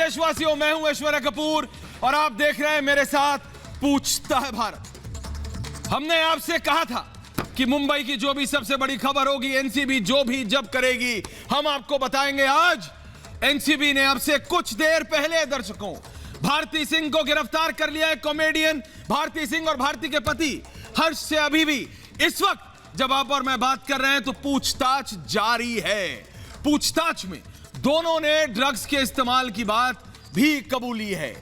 देशवासियों, मैं हूं ऐश्वर्या कपूर और आप देख रहे हैं मेरे साथ पूछता है भारत। हमने आपसे कहा था कि मुंबई की जो भी सबसे बड़ी खबर होगी, एनसीबी जो भी जब करेगी हम आपको बताएंगे। आज एनसीबी ने अब से कुछ देर पहले दर्शकों भारती सिंह को गिरफ्तार कर लिया है। कॉमेडियन भारती सिंह और भारती के पति हर्ष से अभी भी इस वक्त जब आप और मैं बात कर रहे हैं तो पूछताछ जारी है। पूछताछ में दोनों ने ड्रग्स के इस्तेमाल की बात भी कबूली है।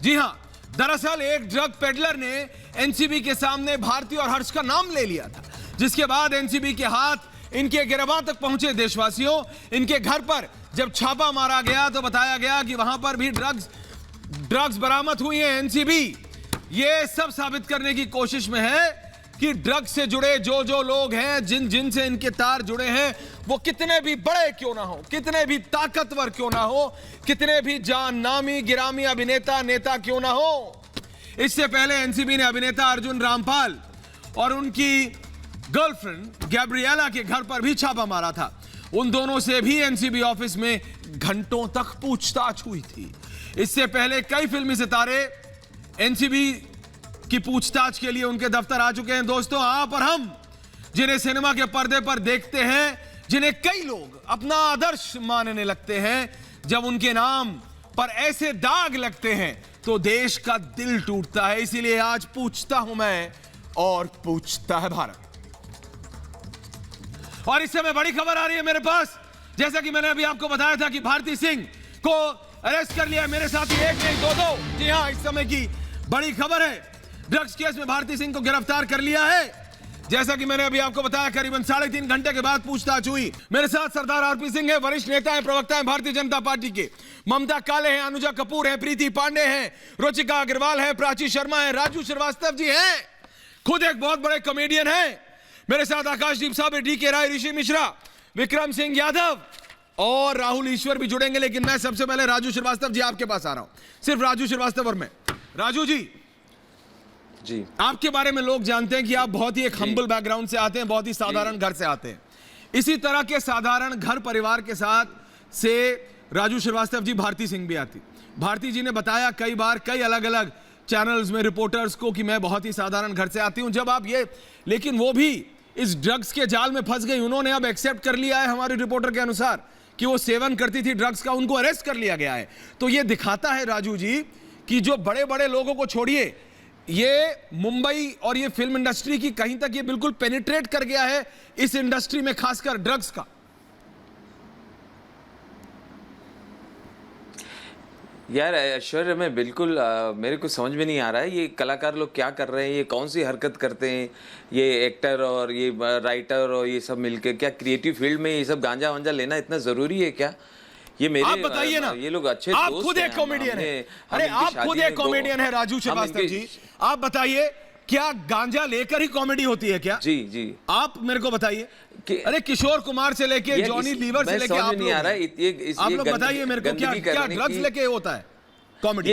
जी हां, दरअसल एक ड्रग पेडलर ने एनसीबी के सामने भारती और हर्ष का नाम ले लिया था, जिसके बाद एनसीबी के हाथ इनके गिरबां तक पहुंचे। देशवासियों, इनके घर पर जब छापा मारा गया तो बताया गया कि वहां पर भी ड्रग्स बरामद हुई है। एनसीबी ये सब साबित करने की कोशिश में है कि ड्रग्स से जुड़े जो लोग हैं, जिन से इनके तार जुड़े हैं, वो कितने भी बड़े क्यों ना हो, कितने भी ताकतवर क्यों ना हो, कितने भी जान नामी गिरामी अभिनेता नेता क्यों ना हो। इससे पहले एनसीबी ने अभिनेता अर्जुन रामपाल और उनकी गर्लफ्रेंड गैब्रिएला के घर पर भी छापा मारा था। उन दोनों से भी एनसीबी ऑफिस में घंटों तक पूछताछ हुई थी। इससे पहले कई फिल्मी सितारे एनसीबी की पूछताछ के लिए उनके दफ्तर आ चुके हैं। दोस्तों, आप और हम जिन्हें सिनेमा के पर्दे पर देखते हैं, जिन्हें कई लोग अपना आदर्श मानने लगते हैं, जब उनके नाम पर ऐसे दाग लगते हैं तो देश का दिल टूटता है। इसीलिए आज पूछता हूं मैं और पूछता है भारत। और इस समय बड़ी खबर आ रही है मेरे पास, जैसा कि मैंने अभी आपको बताया था कि भारती सिंह को अरेस्ट कर लिया। मेरे साथ ही एक नहीं दो। जी हां, इस समय की बड़ी खबर है, ड्रग्स केस में भारती सिंह को गिरफ्तार कर लिया है। जैसा कि मैंने अभी आपको बताया, करीबन 3.5 घंटे के बाद पूछताछ हुई। मेरे साथ सरदार आरपी सिंह है, वरिष्ठ नेता है, प्रवक्ता है भारतीय जनता पार्टी के। ममता काले हैं, अनुजा कपूर है, प्रीति पांडे हैं, रुचिका अग्रवाल है, प्राची शर्मा है, राजू श्रीवास्तव जी हैं, खुद एक बहुत बड़े कॉमेडियन है। मेरे साथ आकाशदीप साहब, डीके राय, ऋषि मिश्रा, विक्रम सिंह यादव और राहुल ईश्वर भी जुड़ेंगे। लेकिन मैं सबसे पहले राजू श्रीवास्तव जी आपके पास आ रहा हूं। सिर्फ राजू श्रीवास्तव और मैं। राजू जी, आपके बारे में लोग जानते हैं कि आप बहुत ही एक हम्बल बैकग्राउंड से आते हैं, बहुत ही साधारण घर से आते हैं। इसी तरह के साधारण घर परिवार के साथ से राजू श्रीवास्तव जी, भारती सिंह भी आती। भारती जी ने बताया कई बार कई अलग अलग चैनल्स में रिपोर्टर्स को कि मैं बहुत ही साधारण घर से आती हूं। जब आप ये, लेकिन वो भी इस ड्रग्स के जाल में फंस गई। उन्होंने अब एक्सेप्ट कर लिया है हमारे रिपोर्टर के अनुसार कि वो सेवन करती थी ड्रग्स का, उनको अरेस्ट कर लिया गया है। तो ये दिखाता है राजू जी कि जो बड़े बड़े लोगों को छोड़िए, ये मुंबई और ये फिल्म इंडस्ट्री की कहीं तक ये बिल्कुल पेनिट्रेट कर गया है, इस इंडस्ट्री में खासकर ड्रग्स का। यार ऐश्वर्या, मैं बिल्कुल मेरे को समझ में नहीं आ रहा है ये कलाकार लोग क्या कर रहे हैं, ये कौन सी हरकत करते हैं, ये एक्टर और ये राइटर और ये सब मिलकर क्या क्रिएटिव फील्ड में ये सब गांजा वांजा लेना इतना जरूरी है क्या? ये मेरे, आप बताइए ना, ये लोग अच्छे आप दोस्त खुद एक कॉमेडियन है। अरे आप खुद एक कॉमेडियन है राजू श्रीवास्तव जी, आप बताइए क्या गांजा लेकर ही कॉमेडी होती है क्या? जी जी, आप मेरे को बताइए। अरे किशोर कुमार से लेके जॉनी लीवर से लेके आप नहीं आ रहा है, आप लोग बताइए मेरे को क्या ड्रग्स लेके होता है कॉमेडी?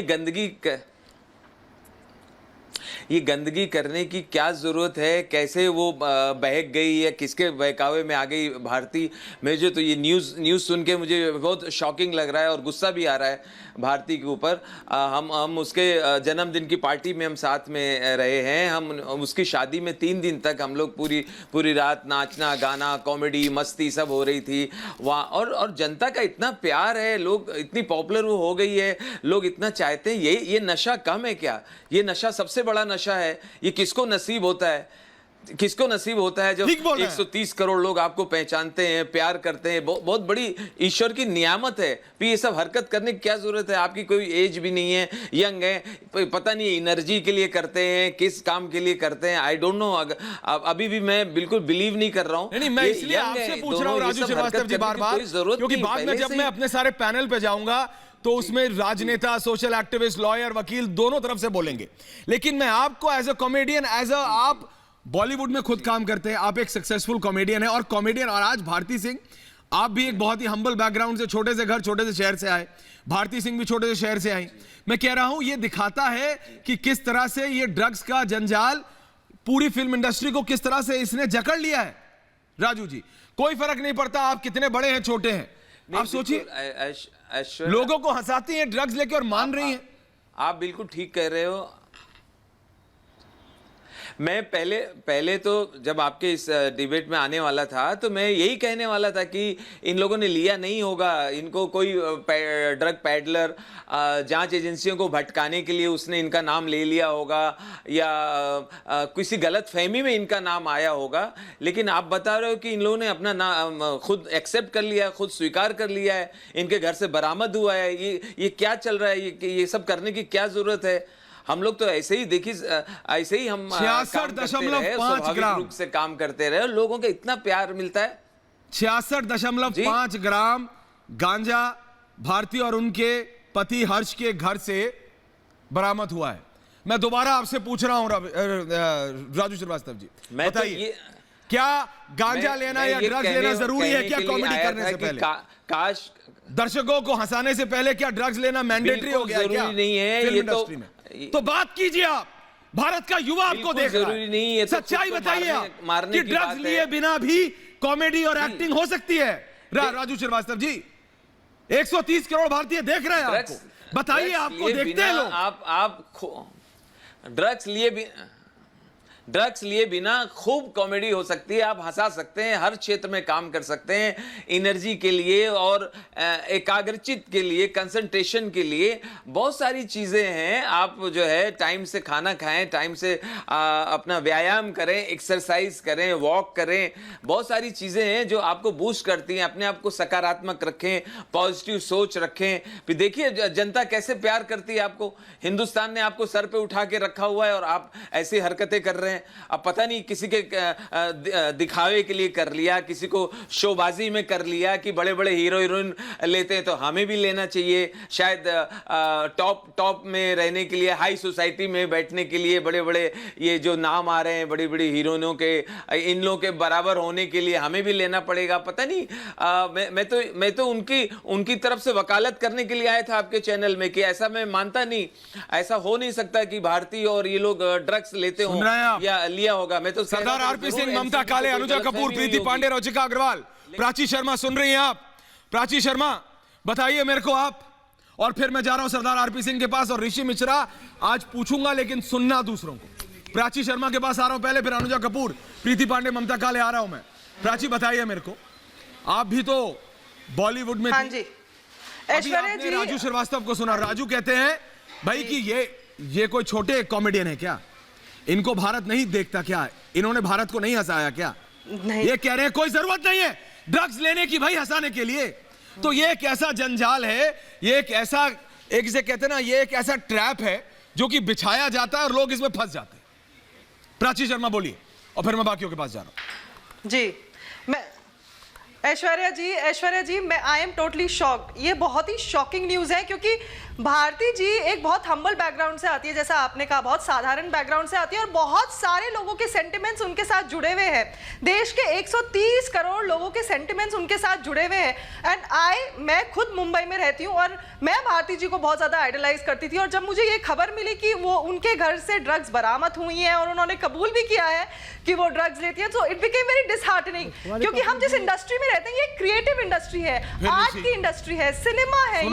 ये गंदगी करने की क्या जरूरत है? कैसे वो बहक गई या किसके बहकावे में आ गई भारती? मुझे तो ये न्यूज़ सुन के मुझे बहुत शॉकिंग लग रहा है और गुस्सा भी आ रहा है भारती के ऊपर। हम उसके जन्मदिन की पार्टी में हम साथ में रहे हैं। हम उसकी शादी में 3 दिन तक हम लोग पूरी रात नाचना गाना कॉमेडी मस्ती सब हो रही थी वहाँ। और जनता का इतना प्यार है, लोग इतनी पॉपुलर वो हो गई है, लोग इतना चाहते हैं। ये नशा कम है क्या? ये नशा सबसे बड़ा नशा है। ये किसको नसीब होता है? किसको नसीब होता है जब 130 करोड़ लोग आपको पहचानते हैं, प्यार करते हैं? बहुत बड़ी ईश्वर की नियामत है। फिर ये सब हरकत करने की क्या जरूरत है? आपकी कोई एज भी नहीं है, यंग है, पता नहीं एनर्जी के लिए करते हैं, किस काम के लिए करते हैं, आई डोंट नो। अभी भी मैं बिल्कुल बिलीव नहीं कर रहा हूँ। नहीं, मैं इसलिए आपसे पूछ रहा हूँ राजू श्रीवास्तव जी बार-बार, क्योंकि बाद में जब मैं अपने सारे पैनल पे जाऊंगा तो उसमें राजनेता, सोशल एक्टिविस्ट, लॉयर, वकील दोनों तरफ से बोलेंगे। लेकिन मैं आपको एज अ कॉमेडियन, आप बॉलीवुड में खुद काम करते हैं, आप एक सक्सेसफुल कॉमेडियन है और कॉमेडियन, और आज भारती सिंह, आप भी एक बहुत ही हम्बल बैकग्राउंड से, छोटे से घर, छोटे से शहर से आए। भारती सिंह भी छोटे से शहर से आई। मैं कह रहा हूं ये दिखाता है कि किस तरह से ये ड्रग्स का जंजाल पूरी फिल्म इंडस्ट्री को किस तरह से इसने जकड़ लिया है। राजू जी, कोई फर्क नहीं पड़ता आप कितने बड़े हैं छोटे हैं, आप सोचिए। ऐश्वर्या, लोगों को हंसाती हैं ड्रग्स लेके और मान रही हैं। आप बिल्कुल ठीक कह रहे हो। मैं पहले तो जब आपके इस डिबेट में आने वाला था तो मैं यही कहने वाला था कि इन लोगों ने लिया नहीं होगा, इनको कोई ड्रग पैडलर जांच एजेंसियों को भटकाने के लिए उसने इनका नाम ले लिया होगा या किसी गलत फहमी में इनका नाम आया होगा। लेकिन आप बता रहे हो कि इन लोगों ने अपना नाम खुद एक्सेप्ट कर लिया है, खुद स्वीकार कर लिया है, इनके घर से बरामद हुआ है। ये क्या चल रहा है? ये सब करने की क्या जरूरत है? हम लोग तो ऐसे ही देखिए, ऐसे ही हम 66.5 ग्राम रूप से काम करते रहे, लोगों को इतना प्यार मिलता है। 66.5 ग्राम गांजा भारती और उनके पति हर्ष के घर से बरामद हुआ है। मैं दोबारा आपसे पूछ रहा हूं राजू श्रीवास्तव जी, बताइए क्या गांजा लेना या ड्रग्स लेना जरूरी है क्या कॉमेडी करने से पहले? काश दर्शकों को हंसाने से पहले क्या ड्रग्स लेना मैंडेटरी हो गया क्या? नहीं है फिल्म ये इंडस्ट्री में तो बात कीजिए आप। भारत का युवा आपको देख रहा है, नहीं है, सच्चाई बताइए आप कि ड्रग्स लिए बिना भी कॉमेडी और एक्टिंग हो सकती है। राजू श्रीवास्तव जी, 130 करोड़ भारतीय देख रहे हैं आपको, बताइए आपको देखते हैं लोग। आप ड्रग्स लिए बिना खूब कॉमेडी हो सकती है, आप हंसा सकते हैं, हर क्षेत्र में काम कर सकते हैं, एनर्जी के लिए और एकाग्रचित के लिए, कंसंट्रेशन के लिए बहुत सारी चीज़ें हैं। आप जो है टाइम से खाना खाएं, टाइम से अपना व्यायाम करें, एक्सरसाइज करें, वॉक करें, बहुत सारी चीज़ें हैं जो आपको बूस्ट करती हैं। अपने आप को सकारात्मक रखें, पॉजिटिव सोच रखें। फिर देखिए जनता कैसे प्यार करती है आपको। हिंदुस्तान ने आपको सर पे उठा के रखा हुआ है और आप ऐसी हरकतें कर रहे हैं। अब पता नहीं किसी के दिखावे के लिए कर लिया, किसी को शोबाजी में कर लिया कि बड़े बड़े हीरो हीरोइन लेते हैं तो हमें भी लेना चाहिए। शायद टॉप में रहने के लिए, हाई सोसाइटी में बैठने के लिए बड़े बड़े ये जो नाम आ रहे हैं बड़ी बड़ी हीरोइनों के, इन लोगों के बराबर होने के लिए हमें भी लेना पड़ेगा। पता नहीं, मैं तो उनकी तरफ से वकालत करने के लिए आया था आपके चैनल में कि ऐसा मैं मानता नहीं, ऐसा हो नहीं सकता कि भारतीय और ये लोग ड्रग्स लेते हो या लिया होगा। मैं तो सरदार आरपी सिंह, ममता काले, अनुजा कपूर, प्रीति पांडे, रुचिका अग्रवाल, प्राची शर्मा, सुन रही हैं आप? प्राची शर्मा बताइए मेरे को आप, और फिर मैं जा रहा हूं सरदार आरपी सिंह के पास और ऋषि मिश्रा आज पूछूंगा लेकिन सुनना दूसरों को। प्राची शर्मा के पास आ रहा हूं पहले, फिर अनुजा कपूर, प्रीति पांडे, ममता काले आ रहा हूं मैं। प्राची बताइए मेरे को, आप भी तो बॉलीवुड में जी ऐश्वर्या जी, राजू श्रीवास्तव को सुना। राजू कहते हैं भाई कि ये कोई छोटे कॉमेडियन है क्या? इनको भारत नहीं देखता क्या? इन्होंने भारत को नहीं हंसाया क्या? नहीं। ये कह रहे हैं कोई जरूरत नहीं है ड्रग्स लेने की भाई हंसाने के लिए। तो ये एक ऐसा जंजाल है, ये एक ऐसा, एक जिसे कहते हैं ना, ये एक ऐसा ट्रैप है जो कि बिछाया जाता है और लोग इसमें फंस जाते हैं। प्राची शर्मा बोलिए और फिर मैं बाकियों के पास जा रहा हूं। जी मैं ऐश्वर्या जी मैं आई एम टोटली शॉक्ड। ये बहुत ही शॉकिंग न्यूज़ है क्योंकि भारती जी एक बहुत हम्बल बैकग्राउंड से आती है, जैसा आपने कहा, बहुत साधारण बैकग्राउंड से आती है और बहुत सारे लोगों के सेंटिमेंट्स उनके साथ जुड़े हुए हैं। देश के 130 करोड़ लोगों के सेंटिमेंट्स उनके साथ जुड़े हुए हैं। एंड मैं खुद मुंबई में रहती हूँ और मैं भारती जी को बहुत ज़्यादा आइडलाइज करती थी। और जब मुझे ये खबर मिली कि वो उनके घर से ड्रग्स बरामद हुई हैं और उन्होंने कबूल भी किया है कि वो ड्रग्स लेती है, तो इट बिकेम वेरी डिसहार्टनिंग। क्योंकि हम जिस इंडस्ट्री में रहते हैं ये क्रिएटिव इंडस्ट्री है, आर्ट की इंडस्ट्री है, सिनेमा है,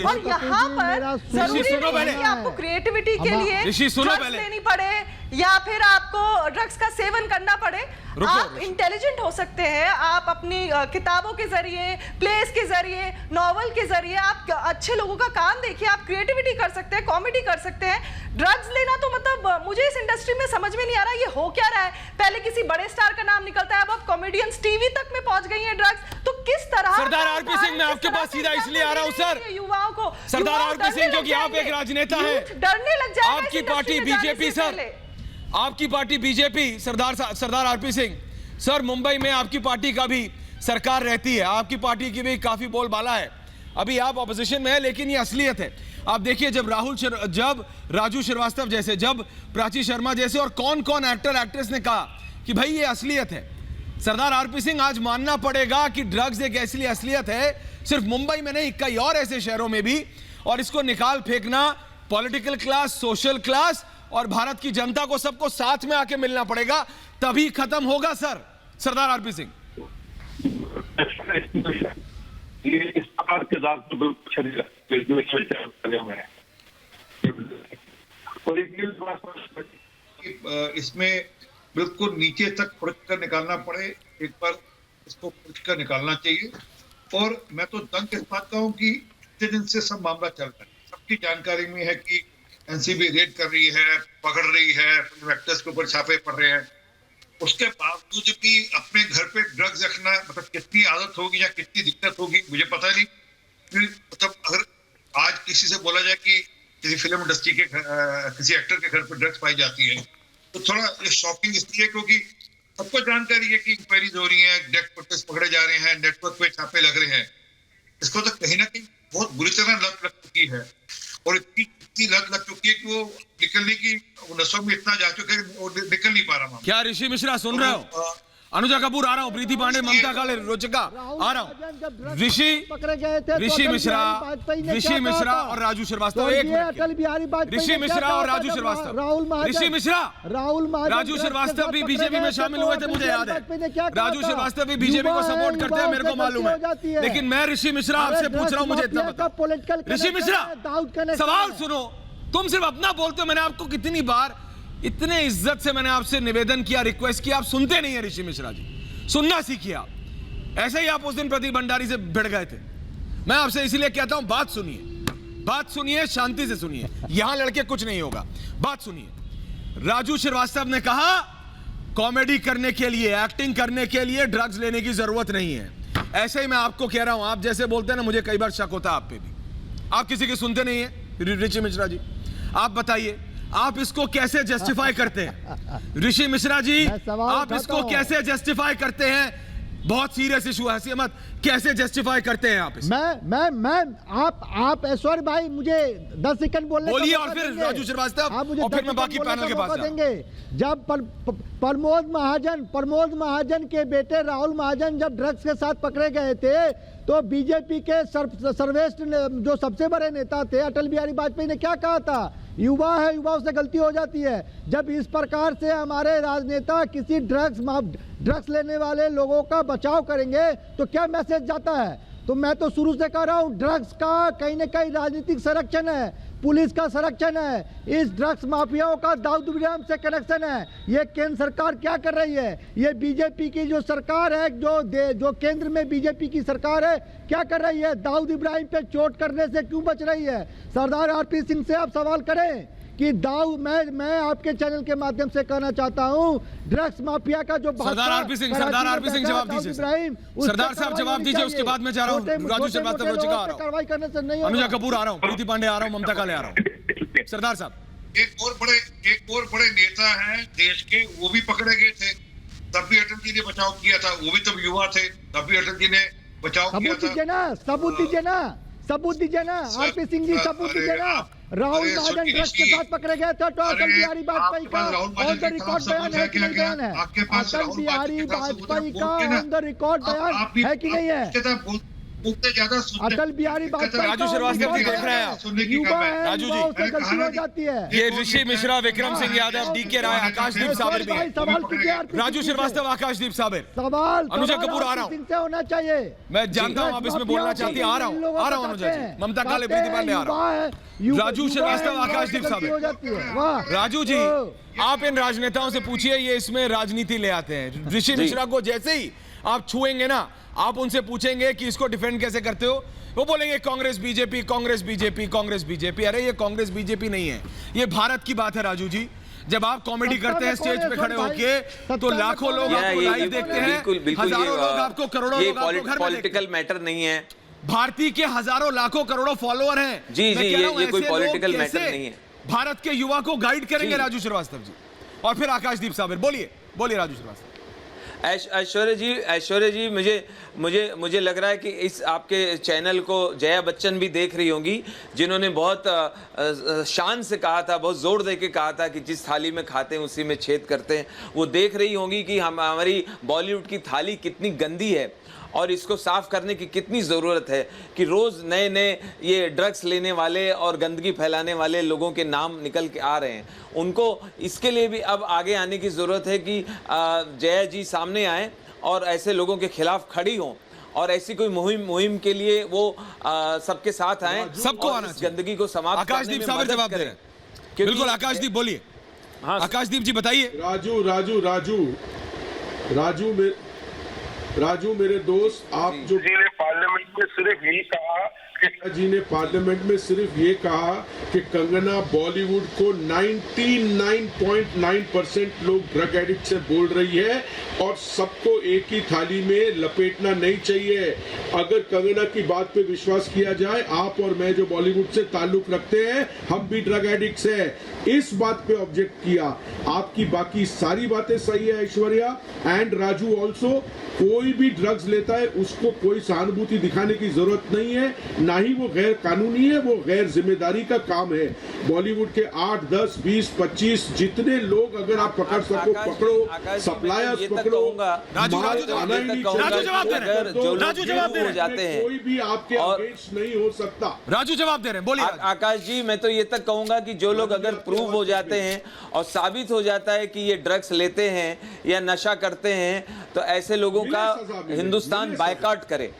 और यहाँ पर जरूरी नहीं है कि आपको क्रिएटिविटी के लिए ड्रग्स लेनी पड़े या फिर आपको ड्रग्स का सेवन करना पड़े। आप इंटेलिजेंट हो सकते हैं, आप अपनी किताबों के जरिए, प्लेस के जरिए, नॉवल के जरिए आप अच्छे लोगों का काम देखिए, आप क्रिएटिविटी कर सकते हैं, कॉमेडी कर सकते हैं। ड्रग्स लेना तो मतलब मुझे इस इंडस्ट्री में समझ में नहीं आ रहा ये हो क्या रहा है। पहले किसी बड़े स्टार का नाम निकलता है, अब कॉमेडियंस टीवी तक में पहुंच गई है ड्रग्स। तो किस तरह सरदार आरपी सिंह, मैं आपके पास सीधा इसलिए आ रहा हूं सर, युवाओं को, सरदार आरपी सिंह, क्योंकि आप एक राजनेता हैं, डरने लग जाएगा आपकी पार्टी बीजेपी सर, आपकी पार्टी बीजेपी, सरदार आरपी सिंह सर, मुंबई में आपकी पार्टी का भी सरकार रहती है, आपकी पार्टी की भी काफी बोलबाला है। अभी आप ऑपोजिशन में है लेकिन ये असलियत है। आप देखिए जब राजू श्रीवास्तव जैसे, जब प्राची शर्मा जैसे और कौन कौन एक्टर एक्ट्रेस ने कहा कि भाई ये असलियत है। सरदार आरपी सिंह, आज मानना पड़ेगा कि ड्रग्स एक ऐसी असलियत है, सिर्फ मुंबई में नहीं कई और ऐसे शहरों में भी, और इसको निकाल फेंकना पॉलिटिकल क्लास, सोशल क्लास और भारत की जनता को सबको साथ में आके मिलना पड़ेगा, तभी खत्म होगा सर। सरदार आरपी सिंह ये इस प्रकार के दाग तो बिल्कुल शरीर लगे हुए हैं। और एक न्यूज़ इसमें बिल्कुल नीचे तक खुरच कर निकालना पड़े, एक बार इसको खुरच कर निकालना चाहिए। और मैं तो दंग इस बात का हूँ कि इतने दिन से सब मामला चल रहा है, सबकी जानकारी में है कि एनसीबी रेड कर रही है, पकड़ रही है, फिल्म एक्टर्स के ऊपर छापे पड़ रहे हैं। उसके बावजूद भी अपने घर पे ड्रग्स रखना, मतलब कितनी आदत होगी या कितनी दिक्कत होगी मुझे पता नहीं। मतलब अगर आज किसी से बोला जाए कि किसी फिल्म इंडस्ट्री के किसी एक्टर के घर पर ड्रग्स पाई जाती है, तो थोड़ा ये शॉकिंग इसलिए क्योंकि सबको जानकारी है कि इंक्वायरीज हो रही है, ड्रग पुटर्स पकड़े जा रहे हैं, नेटवर्क पे छापे लग रहे हैं। इसको तो कहीं ना कहीं बहुत बुरी तरह लत लग चुकी है, और इतनी लत लग चुकी है कि वो निकलने की नसों में इतना जा चुके हैं वो निकल नहीं पा रहा। क्या ऋषि मिश्रा सुन रहे हो? अनुजा कपूर आ रहा हूँ, प्रीति पांडे, ममता काले, रोचका आ रहा हूँ। ऋषि मिश्रा और राजू श्रीवास्तव, एक मिनट। ऋषि मिश्रा और राजू श्रीवास्तव, ऋषि मिश्रा, राजू श्रीवास्तव भी बीजेपी में शामिल हुए थे, मुझे याद है। राजू श्रीवास्तव भी बीजेपी को सपोर्ट करते हैं, मेरे को मालूम है। लेकिन मैं ऋषि मिश्रा आपसे पूछ रहा हूँ, मुझे इतना बताओ, ऋषि मिश्रा सवाल सुनो, तुम सिर्फ अपना बोलते हो। मैंने आपको कितनी बार इतने इज्जत से मैंने आपसे निवेदन किया, रिक्वेस्ट किया, आप सुनते नहीं है ऋषि मिश्रा जी। सुनना सीखिए आप। ऐसे ही आप उस दिन प्रतीक भंडारी से भिड़ गए थे। मैं आपसे इसीलिए कहता हूं, बात सुनिए, बात सुनिए, शांति से सुनिए। यहां लड़के कुछ नहीं होगा, बात सुनिए। राजू श्रीवास्तव ने कहा कॉमेडी करने के लिए, एक्टिंग करने के लिए ड्रग्स लेने की जरूरत नहीं है। ऐसे ही मैं आपको कह रहा हूं, आप जैसे बोलते हैं ना, मुझे कई बार शक होता है आप पे भी। आप किसी की सुनते नहीं है। ऋषि मिश्रा जी आप बताइए, आप इसको कैसे जस्टिफाई करते हैं? ऋषि मिश्रा जी आप इसको कैसे जस्टिफाई करते हैं? बहुत सीरियस इशू है, हंसी मत। कैसे जस्टिफाई करते हैं आप इसको? मैं आप ऐश्वर्य भाई मुझे 10 सेकंड बोलने बोलिए, और फिर राजू श्रीवास्तव, और फिर मैं बाकी पैनल के पास देंगे। जब प्रमोद महाजन के बेटे राहुल महाजन जब ड्रग्स के साथ पकड़े गए थे, तो बीजेपी के सर्वश्रेष्ठ जो सबसे बड़े नेता थे अटल बिहारी वाजपेयी ने क्या कहा था? युवा है, युवाओं से गलती हो जाती है। जब इस प्रकार से हमारे राजनेता किसी ड्रग्स लेने वाले लोगों का बचाव करेंगे तो क्या मैसेज जाता है? तो मैं तो शुरू से कह रहा हूं, ड्रग्स का कहीं ना कहीं राजनीतिक संरक्षण है, पुलिस का संरक्षण है। इस ड्रग्स माफियाओं का दाऊद इब्राहिम से कनेक्शन है। ये केंद्र सरकार क्या कर रही है? ये बीजेपी की जो सरकार है, जो केंद्र में बीजेपी की सरकार है, क्या कर रही है? दाऊद इब्राहिम पे चोट करने से क्यों बच रही है? सरदार आरपी सिंह से आप सवाल करें कि मैं आपके चैनल के माध्यम से कहना चाहता हूं, ड्रग्स माफिया का जो सरदार आरपी सिंह जवाब दीजिए। सरदार साहब जवाब दीजिए, उसके बाद मैं जा रहा हूं। राजू श्रीवास्तव, रोचिका आ रहा हूं, कार्रवाई करने से नहीं, अनुजा कपूर आ रहा हूं, प्रीति पांडे आ रहा हूं, ममता काले आ रहा हूं। सरदार साहब एक और बड़े नेता हैं देश के, वो भी पकड़े गए थे, तब भी अटल जी ने बचाव किया था। वो भी तब युवा थे, तब भी अटल जी ने बचाव किया था। सबूत दीजिए ना आरपी सिंह जी, सबूत दीजिए ना। राहुल महाजन ड्रग्स के साथ पकड़े गए थे, तो अटल बिहारी वाजपेयी का ऑन द रिकॉर्ड बयान है कि नहीं बयान है? अटल बिहारी वाजपेयी का ऑन द रिकॉर्ड बयान है कि नहीं है? अटल बिहारी वाजपेयी, राजू श्रीवास्तव जी देख रहे हैं, युवा है, राजू जी गलती हो जाती है। ये ऋषि मिश्रा, विक्रम सिंह यादव, डीके राय, आकाशदीप साबिर भी है। सवाल कीजिए राजू श्रीवास्तव, आकाशदीप साबिर, सवाल अनुजा कपूर आ रहा हूं। से होना चाहिए। मैं जानता हूं आप इसमें बोलना चाहती हैं, आ रहा हूं अनुजा जी, ममता काले, प्रीति पांडे आ रहा हूं, राजू श्रीवास्तव, आकाशदीप साबिर। राजू जी आप इन राजनेताओं से पूछिए, ये इसमें राजनीति ले आते हैं। ऋषि मिश्रा को जैसे ही आप छुएंगे ना, आप उनसे पूछेंगे कि इसको डिफेंड कैसे करते हो, वो बोलेंगे Congress BJP, Congress BJP, Congress BJP. अरे ये कांग्रेस बीजेपी नहीं है, ये भारत की बात है राजू जी। जब आप कॉमेडी करते हैं स्टेज पे खड़े होके, तो लाखों लोग आपको लाइव देखते हैं, हजारों लोग आपको, करोड़ों लोग आपको घर में पॉलिटिकल मैटर नहीं है। भारतीय के हजारों लाखों करोड़ों फॉलोअर हैं। जी ये कोई पॉलिटिकल मैटर नहीं है। भारत के युवा को गाइड करेंगे राजू श्रीवास्तव जी, और फिर आकाशदीप साबिर। बोलिए राजू श्रीवास्तव। ऐश्वर्या जी मुझे लग रहा है कि इस आपके चैनल को जया बच्चन भी देख रही होंगी, जिन्होंने बहुत शान से कहा था, बहुत जोर दे के कहा था कि जिस थाली में खाते हैं उसी में छेद करते हैं। वो देख रही होंगी कि हमारी बॉलीवुड की थाली कितनी गंदी है और इसको साफ करने की कितनी ज़रूरत है कि रोज़ नए ये ड्रग्स लेने वाले और गंदगी फैलाने वाले लोगों के नाम निकल के आ रहे हैं। उनको इसके लिए भी अब आगे आने की ज़रूरत है कि जया जी सामने आएँ और ऐसे लोगों के खिलाफ खड़ी हों और ऐसी कोई मुहिम के लिए वो सबके साथ आए, सबको और आना इस चाहिए। गंदगी को समाप्त करने आकाशदीप में साहब मदद जवाब दे करें। रहे हैं। क्योंकि- बिल्कुल आकाशदीप बोलिए। हाँ आकाशदीप जी बताइए। राजू मेरे दोस्त, आप जो जी ने पार्लियामेंट में सिर्फ यही कहा कि जी ने पार्लियामेंट में सिर्फ ये कहा कि कंगना बॉलीवुड को 99.9% लोग ड्रग एडिक्ट से बोल रही है और सबको एक ही थाली में लपेटना नहीं चाहिए। अगर कंगना की बात पे विश्वास किया जाए, आप और मैं जो बॉलीवुड से ताल्लुक रखते हैं, हम भी ड्रग एडिक्ट्स हैं। इस बात पे ऑब्जेक्ट किया। आपकी बाकी सारी बातें सही है ऐश्वर्या एंड राजू ऑल्सो। कोई भी ड्रग्स लेता है उसको कोई सहानुभूति दिखाने की जरूरत नहीं है, ना ही वो गैर कानूनी है, वो गैर जिम्मेदारी का काम है। बॉलीवुड के 8, 10, 20, 25 जितने लोग अगर आप पकड़ सको पकड़ो, सप्लायर्स पकड़ो, राजू जवाब दे रहे हैं। राजू जवाब दे रहे हैं। जाते हैं, कोई भी आपके अगेंस्ट नहीं हो सकता। राजू जवाब दे रहे हैं, बोलिए। आकाश जी, मैं तो ये तक कहूंगा कि जो लोग अगर प्रूव हो जाते हैं और साबित हो जाता है कि ये ड्रग्स लेते हैं या नशा करते हैं, तो ऐसे लोगों का हिंदुस्तान बायकॉट करे,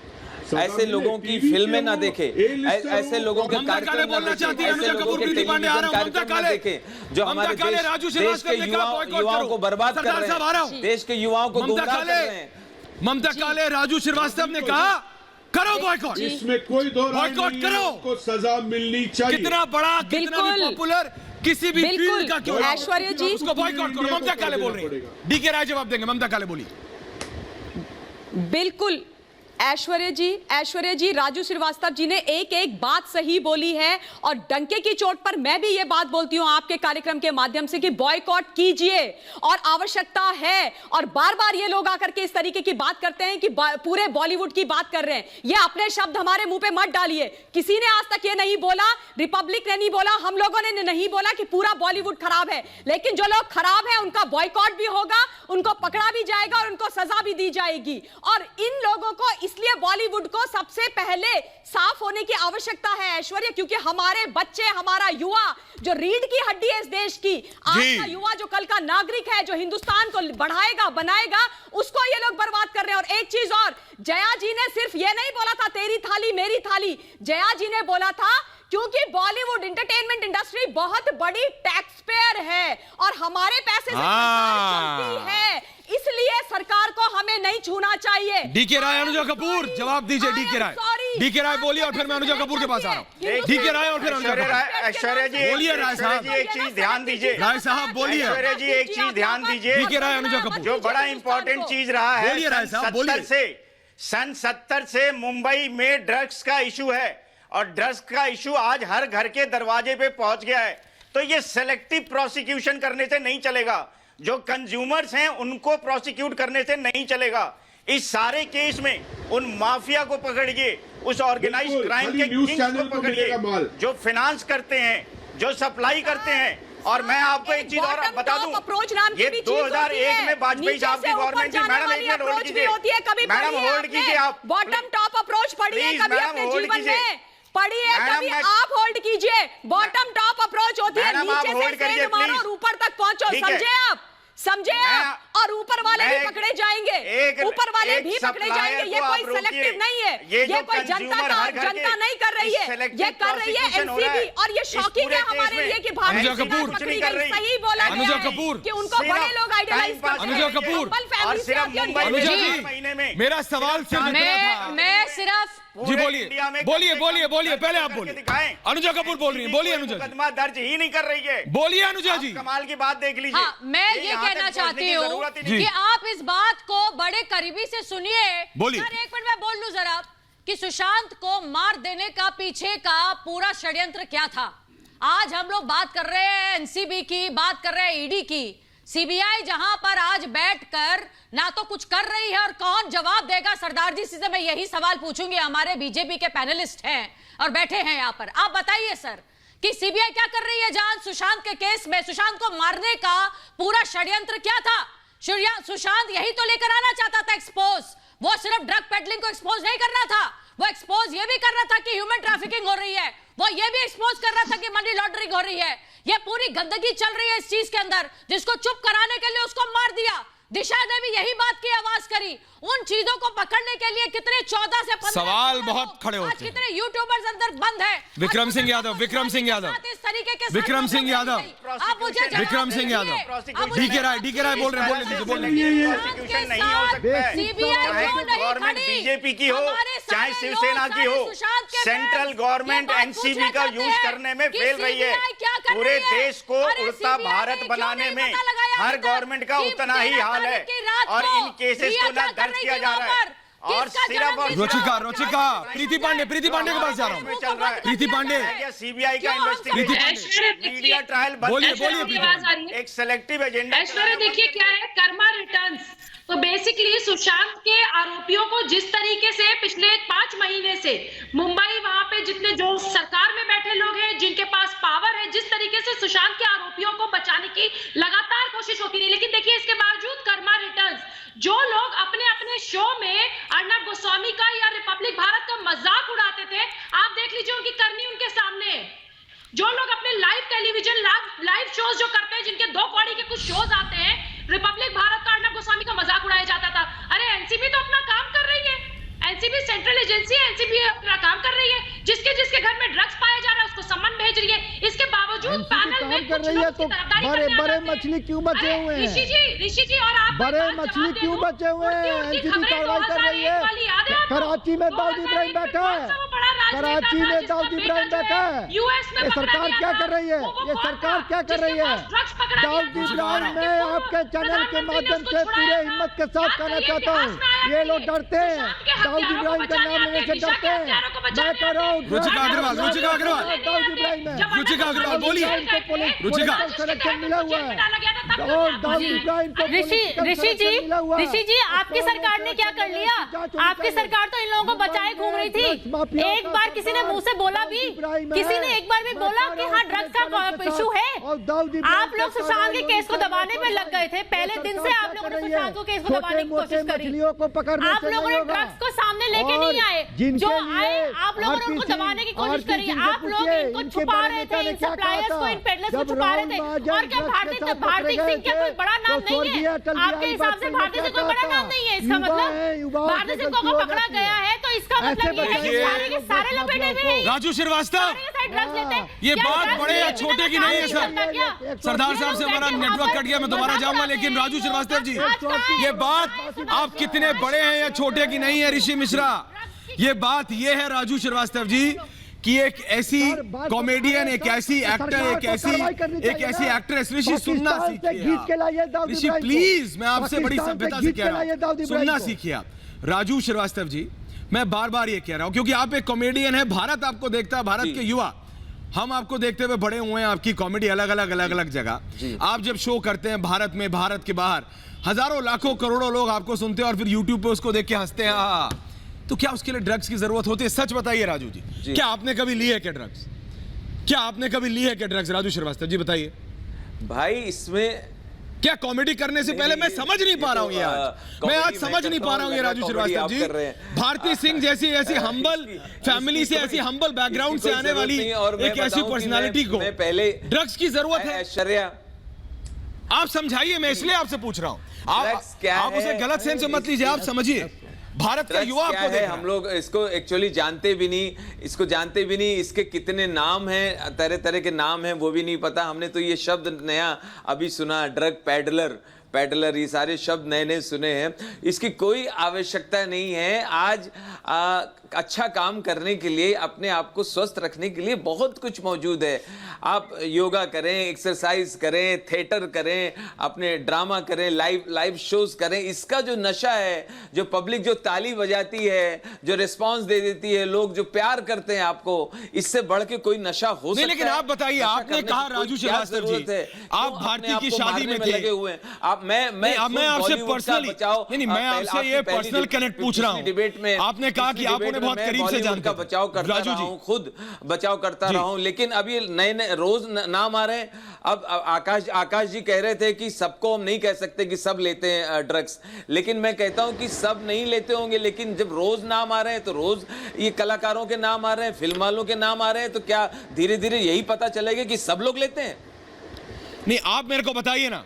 ऐसे लोगों की फिल्में ना देखे, ऐसे लोगों के कार्यक्रम ना देखे, ऐसे लोगों के टेलीविजन कार्यक्रम ना देखे जो हमारे देश के युवाओं को बर्बाद कर रहे हैं, देश के युवाओं को गुमराह कर रहे हैं। ममता काले, राजू श्रीवास्तव ने कहा करो बॉयकॉट। इसमें कोई दो राय बॉयकॉट नहीं करो। है, आपको सजा मिलनी चाहिए। कितना बड़ा, कितना भी पॉपुलर, किसी भी फील्ड का क्यों, ऐश्वर्या जी उसको बॉयकॉट करो। ममता काले बोल रही है। डीके राय जवाब देंगे। ममता काले बोलिए। बिल्कुल ऐश्वर्या जी, राजू श्रीवास्तव जी ने एक एक बात सही बोली है और डंके की चोट पर मैं भी ये बात बोलती हूं आपके कार्यक्रम के माध्यम से कि बॉयकॉट कीजिए और आवश्यकता है। और बार बार ये लोग आकर के इस तरीके की बात करते हैं कि पूरे बॉलीवुड की बात कर रहे हैं। ये अपने शब्द हमारे मुंह पे मत डालिए। किसी ने आज तक ये नहीं बोला, रिपब्लिक ने नहीं बोला, हम लोगों ने नहीं बोला कि पूरा बॉलीवुड खराब है, लेकिन जो लोग खराब है उनका बॉयकॉट भी होगा, उनको पकड़ा भी जाएगा और उनको सजा भी दी जाएगी। और इन लोगों को इसलिए बॉलीवुड को सबसे पहले साफ होने की आवश्यकता है ऐश्वर्या, क्योंकि हमारे बच्चे, हमारा युवा जो रीढ़ की हड्डी है इस देश की, आज का युवा जो कल का नागरिक है, जो हिंदुस्तान को बढ़ाएगा, बनाएगा, उसको ये लोग बर्बाद कर रहे हैं। और एक चीज और, जया जी ने सिर्फ ये नहीं बोला था तेरी थाली मेरी थाली, जया जी ने बोला था क्योंकि बॉलीवुड एंटरटेनमेंट इंडस्ट्री बहुत बड़ी टैक्स पेयर है और हमारे पैसे से सरकार चलती है, इसलिए सरकार को हमें नहीं छूना चाहिए। डीके राय, अनुजा कपूर जवाब दीजिए। डीके राय, डीके राय बोलिए और फिर मैं अनुजा कपूर के पास आ रहा हूँ। डीके राय और फिर अनुजा कपूर। ऐश्वर्या जी बोलिए राय साहब, एक चीज ध्यान दीजिए। राय साहब बोलिए। ऐश्वर्या जी एक चीज ध्यान दीजिए। डीके राय, अनुजा कपूर, जो बड़ा इंपॉर्टेंट चीज रहा है, बोलिए राय साहब, बोलिए। सन 70 से मुंबई में ड्रग्स का इशू है और ड्रग्स का इशू आज हर घर के दरवाजे पे पहुंच गया है। तो ये सेलेक्टिव प्रोसिक्यूशन करने से नहीं चलेगा, जो कंज्यूमर्स हैं उनको प्रोसिक्यूट करने से नहीं चलेगा। इस सारे केस में उन माफिया को पकड़िए, उस ऑर्गेनाइज्ड क्राइम के किंग्स को पकड़िए, जो फाइनेंस करते हैं, जो सप्लाई करते हैं। और मैं आपको एक चीज और बता दूं, ये 2001 में वाजपेयी साहब की गवर्नमेंट थी। मैडम एक मिनट होल्ड कीजिए, मैडम होल्ड कीजिए, आप बॉटम टॉप अप्रोच पढ़िए कभी अपने जीवन में, पढ़िए कभी, आप होल्ड कीजिए। बॉटम टॉप अप्रोच होती है, नीचे से सेंध मारो और ऊपर तक पहुंचो, समझे आप, और ऊपर वाले भी पकड़े जाएंगे, ऊपर वाले भी पकड़े जाएंगे। ये कोई सेलेक्टिव नहीं है, ये कोई जनता नहीं कर रही है, ये कर रही है एनसीबी। और ये शॉकिंग है हमारे लिए कि अनुजा कपूर, सही बोला अनुजा कपूर कि उनको बड़े लोग आइडलाइज करते हैं। अनुजा कपूर, अनुजा जी, मेरा सवाल सिर्फ इतना था। मैं सिर्फ जी बोलिए, पहले आप बोलिए। अनुजा कपूर बोल रही है, बोलिए अनुजा जी। मुकदमा दर्ज ही नहीं कर रही है, बोलिए अनुजा जी। कमाल की बात देख लीजिए। हाँ, मैं ये कहना चाहती हूँ कि आप इस बात को बड़े करीबी से सुनिए। बोलिए। एक मिनट मैं बोल लूं जरा कि सुशांत को मार देने का पीछे का पूरा षड्यंत्र क्या था। आज हम लोग बात कर रहे हैं एनसीबी की, बात कर रहे हैं ईडी की, सीबीआई जहां पर आज बैठकर ना तो कुछ कर रही है और कौन जवाब देगा। सरदार जी से मैं यही सवाल पूछूंगी, हमारे बीजेपी के पैनलिस्ट हैं और बैठे हैं यहां पर, आप बताइए सर कि सीबीआई क्या कर रही है जहां सुशांत के केस में सुशांत को मारने का पूरा षड्यंत्र क्या था। सुशांत यही तो लेकर आना चाहता था एक्सपोज, वो सिर्फ ड्रग पेडलिंग को एक्सपोज नहीं करना था, वो एक्सपोज ये भी कर रहा था कि ह्यूमन ट्रैफिकिंग हो रही है, वो ये भी एक्सपोज कर रहा था कि मनी लॉन्ड्रिंग हो रही है। ये पूरी गंदगी चल रही है इस चीज के अंदर, जिसको चुप कराने के लिए उसको मार दिया। दिशा ने भी यही बात की आवाज करी उन चीजों को पकड़ने के लिए कितने 14 से 15 सवाल बहुत खड़े होते आज कितने यूट्यूबर्स अंदर बंद है। विक्रम सिंह यादव, विक्रम सिंह यादव, इस तरीके के विक्रम सिंह यादव, आप मुझे जवाब विक्रम सिंह यादव, दीजिए। डीके राय बोल रहे हैं, बोल लीजिए। प्रोसिक्यूशन नहीं हो सकता है, चाहे गवर्नमेंट बीजेपी की हो चाहे शिवसेना की हो, सेंट्रल गवर्नमेंट एनसीबी का यूज करने में फेल रही है। पूरे देश को उड़ता भारत बनाने में हर गवर्नमेंट का उतना ही हाल है, और इन केसेस को ना दर्ज किया जा रहा है। और सिर्फ रुचिका प्रीति पांडे के पास जा रहा हूँ। चल रहा है प्रीति पांडे, सीबीआई का इन्वेस्टिगेशन, मीडिया ट्रायल बोलिए। एक सेलेक्टिव एजेंडा। ऐश्वर्या देखिए क्या है कर्मा रिटर्न्स। तो बेसिकली सुशांत के आरोपियों को जिस तरीके से पिछले 5 महीने से मुंबई वहां पे जितने जो सरकार में बैठे लोग हैं जिनके पास पावर है, जिस तरीके से सुशांत के आरोपियों को बचाने की लगातार कोशिश होती रही, लेकिन देखिए इसके बावजूद कर्मा रिटर्न्स, जो लोग अपने अपने शो में अर्नब गोस्वामी का या रिपब्लिक भारत का मजाक उड़ाते थे, आप देख लीजिए उनकी करनी उनके सामने है। जो लोग अपने लाइव टेलीविजन लाइव शोज जो करते हैं, जिनके 2 कौड़ी के कुछ शोज आते हैं, रिपब्लिक भारत का अर्नब गोस्वामी का मजाक उड़ाया जाता था। अरे एनसीबी तो अपना काम कर रही है, एनसीबी सेंट्रल एजेंसी है, एनसीबी अपना काम कर रही है। जिसके घर में ड्रग्स पाया जा रहा है उसको सम्मन भेज रही है। इसके बावजूद पैनल में कर रही है तो बड़े मछली क्यों बचे हुए हैं? ऋषि जी और आप बड़े मछली क्यों बचे हुए हैं? एनसीबी कार्रवाई कर रही है। कराची में दाऊद इब्राहिम बैठा है, कराची में दाऊद इब्राहिम बैठा है। ये सरकार क्या कर रही है? ये सरकार क्या कर रही है? दाऊद इब्राहिम, मैं आपके चैनल के माध्यम से पूरे हिम्मत के साथ कहना चाहता हूँ, ये लोग डरते हैं, दाऊद इब्राहिम का नाम लेने से डरते हैं। मैं कह रहा हूँ रुचिका अग्रवाल दाऊद इब्राहिम है, रुचिका अग्रवाल बोलिए। रुचिका संरक्षण मिला हुआ है और दाऊद इब्राहिम को ऋषि जी आपकी सरकार ने क्या कर लिया? आपकी सरकार तो इन लोगों को बचाए घूम रही थी। एक बार किसी ने मुंह से बोला भी, किसी ने एक बार भी बोला कि हाँ ड्रग्स का इशू है? आप लोग सुशांत के केस को दबाने में लग गए थे। पहले दिन से आप लोगों ने सुशांत को केस को दबाने की कोशिश करी। आप लोगों ने ड्रग्स को सामने लेके नहीं आए, जो आए आप लोगों ने उनको दबाने की कोशिश करी। आप लोग इनको छुपा रहे थे, इन सप्लायर्स को, इन पेडलर्स को छुपा रहे थे। और क्या भारती सिंह क्या कोई बड़ा नाम नहीं है? आपके हिसाब से भारती सिंह कोई बड़ा नाम नहीं है? इसका मतलब भारती सिंह को पकड़ा गया है तो इसका मतलब ये है कि सारे के सारे लपेटे हुए हैं। राजू श्रीवास्तव, ये बात बड़े या छोटे की नहीं है सर। सरदार साहब से हमारा नेटवर्क कट गया, मैं दोबारा जाऊंगा, लेकिन राजू श्रीवास्तव जी, ये बात आप कितने बड़े हैं या छोटे की नहीं है ऋषि मिश्रा। ये बात ये है राजू श्रीवास्तव जी कि एक ऐसी कॉमेडियन, एक ऐसी एक्टर, एक ऐसी एक्ट्रेस, ऋषि सुनना सीखिए। ऋषि प्लीज, मैं आपसे बड़ी सभ्यता से कह रहा हूँ, सुनना सीखिए आप। राजू श्रीवास्तव जी, मैं बार बार ये कह रहा हूं क्योंकि आप एक कॉमेडियन है, भारत आपको देखता है, भारत के युवा हम आपको देखते हुए बड़े हुए हैं, आपकी कॉमेडी अलग अलग जगह। आप जब शो करते हैं भारत में, भारत के बाहर, हजारों लाखों करोड़ों लोग आपको सुनते हैं और फिर यूट्यूब पे उसको देख के हंसते हैं। हाँ, तो क्या उसके लिए ड्रग्स की जरूरत होती है? सच बताइए राजू जी, क्या आपने कभी ली है क्या ड्रग्स? क्या आपने कभी ली है क्या ड्रग्स? राजू श्रीवास्तव जी बताइए भाई। इसमें क्या कॉमेडी करने से पहले मैं समझ नहीं पा रहा हूँ यार, मैं आज समझ नहीं पा रहा हूँ ये राजू श्रीवास्तव जी, भारती सिंह जैसी ऐसी हम्बल फैमिली से, ऐसी हम्बल बैकग्राउंड से आने वाली एक ऐसी पर्सनालिटी को पहले ड्रग्स की जरूरत है? ऐश्वर्या, आप समझाइए, मैं इसलिए आपसे पूछ रहा हूँ। आप उसे गलत सेंस में मत लीजिए, आप समझिए भारत का युवा आपको देख रहा है। हम लोग इसको एक्चुअली जानते भी नहीं, इसके कितने नाम हैं, तरह तरह के नाम हैं, वो भी नहीं पता। हमने तो ये शब्द नया अभी सुना, ड्रग पैडलर, ये सारे शब्द नए सुने हैं। इसकी कोई आवश्यकता नहीं है। आज अच्छा काम करने के लिए, अपने आप को स्वस्थ रखने के लिए बहुत कुछ मौजूद है। आप योगा करें, एक्सरसाइज करें, थिएटर करें, अपने ड्रामा करें, लाइव शोज करें। इसका जो नशा है, जो पब्लिक जो ताली बजाती है, जो रिस्पांस दे देती है, लोग जो प्यार करते हैं आपको, इससे बढ़ के कोई नशा हो सकता है? लेकिन आप बताइए, आपने कहा राजू श्रीवास्तव जी, आप भारती की शादी में थे, लगे हुए हैं। मैं आपसे पर्सनली नहीं, मैं आपसे ये पर्सनल कनेक्ट पूछ रहा हूं। डिबेट में आपने कहा कि आप उन्हें बहुत करीब से जानते हैं, बचाव करता रहा हूं, खुद बचाव करता रहा हूं, लेकिन अभी नए रोज नाम आ रहे हैं। अब आकाश जी कह रहे थे कि सबको हम नहीं कह सकते कि सब लेते हैं ड्रग्स, लेकिन मैं कहता हूं कि सब नहीं लेते होंगे, लेकिन जब रोज नाम आ रहे हैं तो रोज ये कलाकारों के नाम आ रहे हैं, फिल्म वालों के नाम आ रहे हैं, तो क्या धीरे धीरे यही पता चलेगा कि सब लोग लेते हैं? नहीं, आप मेरे को बताइए ना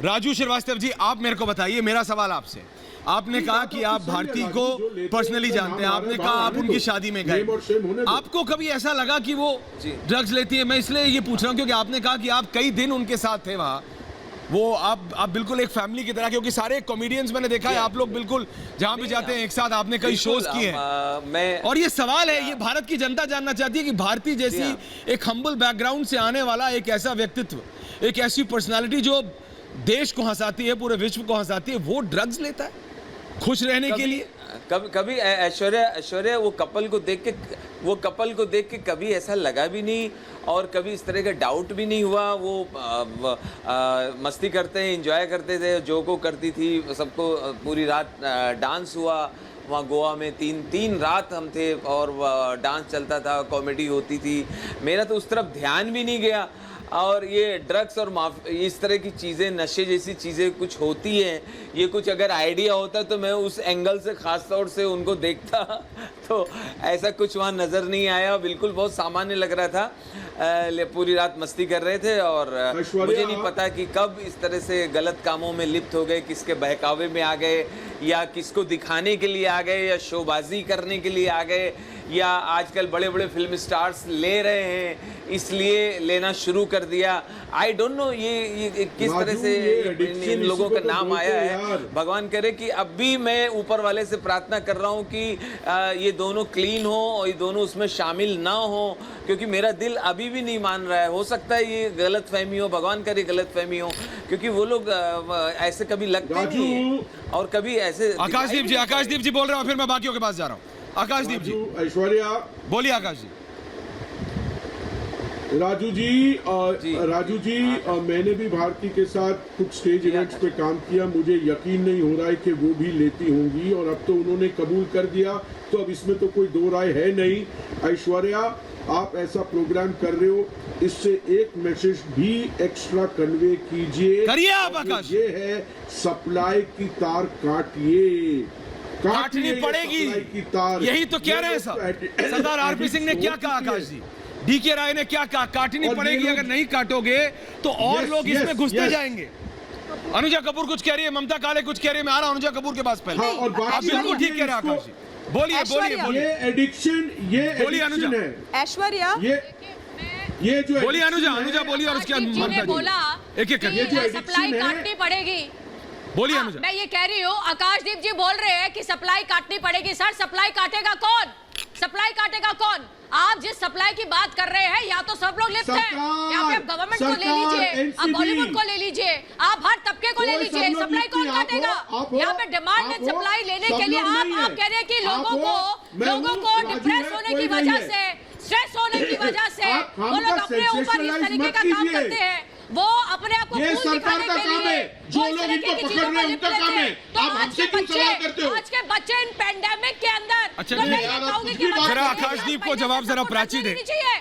राजू श्रीवास्तव जी, आप मेरे को बताइए, मेरा सवाल आपसे, आपने कहा कि आप भारती को पर्सनली जानते हैं, आपने कहा आप उनकी शादी में गए, आपको कभी ऐसा लगा कि वो ड्रग्स लेती है? मैं इसलिए ये पूछ रहा हूं क्योंकि आपने कहा कि आप कई दिन उनके साथ थे वहां, वो आप बिल्कुल एक फैमिली की तरह, क्योंकि सारे कॉमेडियंस मैंने देखा है आप लोग बिल्कुल जहां भी जाते हैं एक साथ, आपने कई शोज किए हैं। और ये सवाल है, ये भारत की जनता जानना चाहती है कि भारती जैसी एक हम्बल बैकग्राउंड से आने वाला एक ऐसा व्यक्तित्व, एक ऐसी पर्सनालिटी जो देश को हंसाती है, पूरे विश्व को हंसाती है, वो ड्रग्स लेता है खुश रहने के लिए? कभी ऐश्वर्या वो कपल को देख के कभी ऐसा लगा भी नहीं और कभी इस तरह का डाउट भी नहीं हुआ। वो मस्ती करते हैं, एंजॉय करते थे, जो को करती थी सबको, पूरी रात डांस हुआ वहाँ गोवा में, तीन रात हम थे और डांस चलता था, कॉमेडी होती थी। मेरा तो उस तरफ ध्यान भी नहीं गया। और ये ड्रग्स और इस तरह की चीज़ें, नशे जैसी चीज़ें कुछ होती हैं, ये कुछ अगर आइडिया होता तो मैं उस एंगल से ख़ास तौर से उनको देखता, तो ऐसा कुछ वहाँ नज़र नहीं आया। बिल्कुल बहुत सामान्य लग रहा था, पूरी रात मस्ती कर रहे थे और मुझे नहीं पता कि कब इस तरह से गलत कामों में लिप्त हो गए, किसके बहकावे में आ गए, या किसको दिखाने के लिए आ गए, या शोबाजी करने के लिए आ गए, या आजकल बड़े बड़े फिल्म स्टार्स ले रहे हैं इसलिए लेना शुरू कर दिया। आई डोंट नो ये किस तरह से इन लोगों का नाम आया है। भगवान करे कि अब भी मैं ऊपर वाले से प्रार्थना कर रहा हूँ कि ये दोनों क्लीन हो और ये दोनों उसमें शामिल ना हो, क्योंकि मेरा दिल अभी भी नहीं मान रहा है। हो सकता है ये गलत फहमी हो, भगवान करे गलत फहमी हो, क्योंकि वो लोग ऐसे कभी लगते नहीं है और कभी ऐसे। आकाशदीप जी बोल रहे हो, फिर मैं बाकियों के पास जा रहा हूँ। आकाशदीप जी, ऐश्वर्या बोलिए। आकाश जी। राजू जी, मैंने भी भारती के साथ कुछ स्टेज इवेंट्स पे काम किया। मुझे यकीन नहीं हो रहा है कि वो भी लेती होंगी, और अब तो उन्होंने कबूल कर दिया, तो अब इसमें तो कोई दो राय है नहीं। ऐश्वर्या, आप ऐसा प्रोग्राम कर रहे हो, इससे एक मैसेज भी एक्स्ट्रा कन्वे कीजिए। करिए आप आकाश। ये है, सप्लाई की तार काटिए, काटनी पड़ेगी, यही तो कह रहे हैं सरदार आरपी सिंह ने क्या कहा, आकाश जी, डीके राय ने क्या कहा, काटनी पड़ेगी, अगर नहीं काटोगे तो और लोग इसमें घुसते जाएंगे। अनुजा कपूर कुछ कह रही है, ममता काले कुछ कह रही है, मैं आ रहा हूं अनुजा कपूर के पास पहले। आप बिल्कुल ठीक कह रहे हैं आकाश जी, बोलिए। ये एडिक्शन है ऐश्वर्या, ये जो बोलिए अनुजा बोलिए, और उसके बाद बोला एक करके सप्लाई काटनी पड़ेगी। बोलिए अनुजा। मैं ये कह रही हूँ, आकाशदीप जी बोल रहे हैं कि सप्लाई काटनी पड़ेगी। सर, सप्लाई काटेगा कौन? सप्लाई काटेगा कौन? आप जिस सप्लाई की बात कर रहे हैं, या तो सब लोग लिप्त हैं, या फिर गवर्नमेंट को ले लीजिए, आप बॉलीवुड को ले लीजिए, आप हर तबके को ले लीजिए, सप्लाई कौन काटेगा? यहाँ पे डिमांड एंड सप्लाई लेने के लिए आप कह रहे हैं कि लोगों को डिप्रेस होने की वजह से, स्ट्रेस होने की वजह से वो लोग अपने ऊपर इस तरीके का काम करते हैं। वो अपने आप को सरकार का काम है, जो लोग इनको पकड़ रहे हैं उनका काम है। आप हमसे क्यों सवाल करते हो? आज के बच्चे इन पेंडेमिक के अंदर, अच्छा जरा आकाशदीप को जवाब जरा प्राची दे।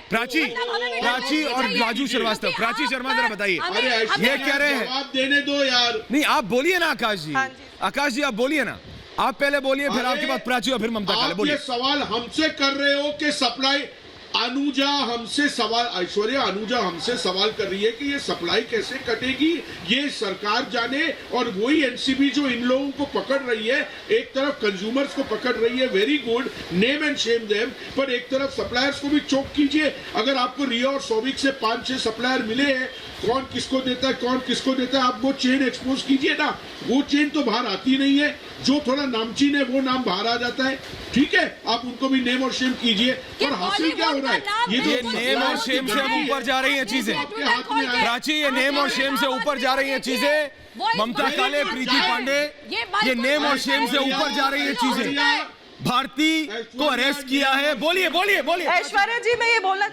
प्राची और राजू श्रीवास्तव। प्राची शर्मा जरा बताइए, ये कह रहे हैं, जवाब देने दो यार। नहीं आप बोलिए ना आकाश जी। आकाश जी आप बोलिए ना, आप पहले बोलिए, फिर आपके बाद प्राची और फिर ममता काले। बोलिए। सवाल हमसे कर रहे हो कि सप्लाई, अनुजा हमसे सवाल, ऐश्वर्या अनुजा हमसे सवाल कर रही है कि ये सप्लाई कैसे कटेगी, ये सरकार जाने। और वही एनसीबी जो इन लोगों को पकड़ रही है, एक तरफ कंज्यूमर्स को पकड़ रही है, very good, name and Shem them, पर एक तरफ सप्लायर्स को भी चोक कीजिए। अगर आपको रिया और सौविक से 5-6 सप्लायर मिले हैं, कौन किसको देता है, कौन किसको देता है, आप वो चेन एक्सपोज कीजिए ना। वो चेन तो बाहर आती नहीं है, जो थोड़ा नामचीन है वो नाम बाहर आ जाता है। ठीक है, आप उनको भी नेम और शेम कीजिए। और हासिल क्या हो रहा है, ये नेम और शेम से ऊपर जा रही हैं चीजें। प्राची, ये नेम और शेम से ऊपर जा रही हैं चीजें। ममता काले, प्रीति पांडे, ये नेम और शेम से ऊपर जा रही है चीजें। भारती को अरेस्ट किया है। बोलिए। ऐश्वर्या जी, मैं ये बोलना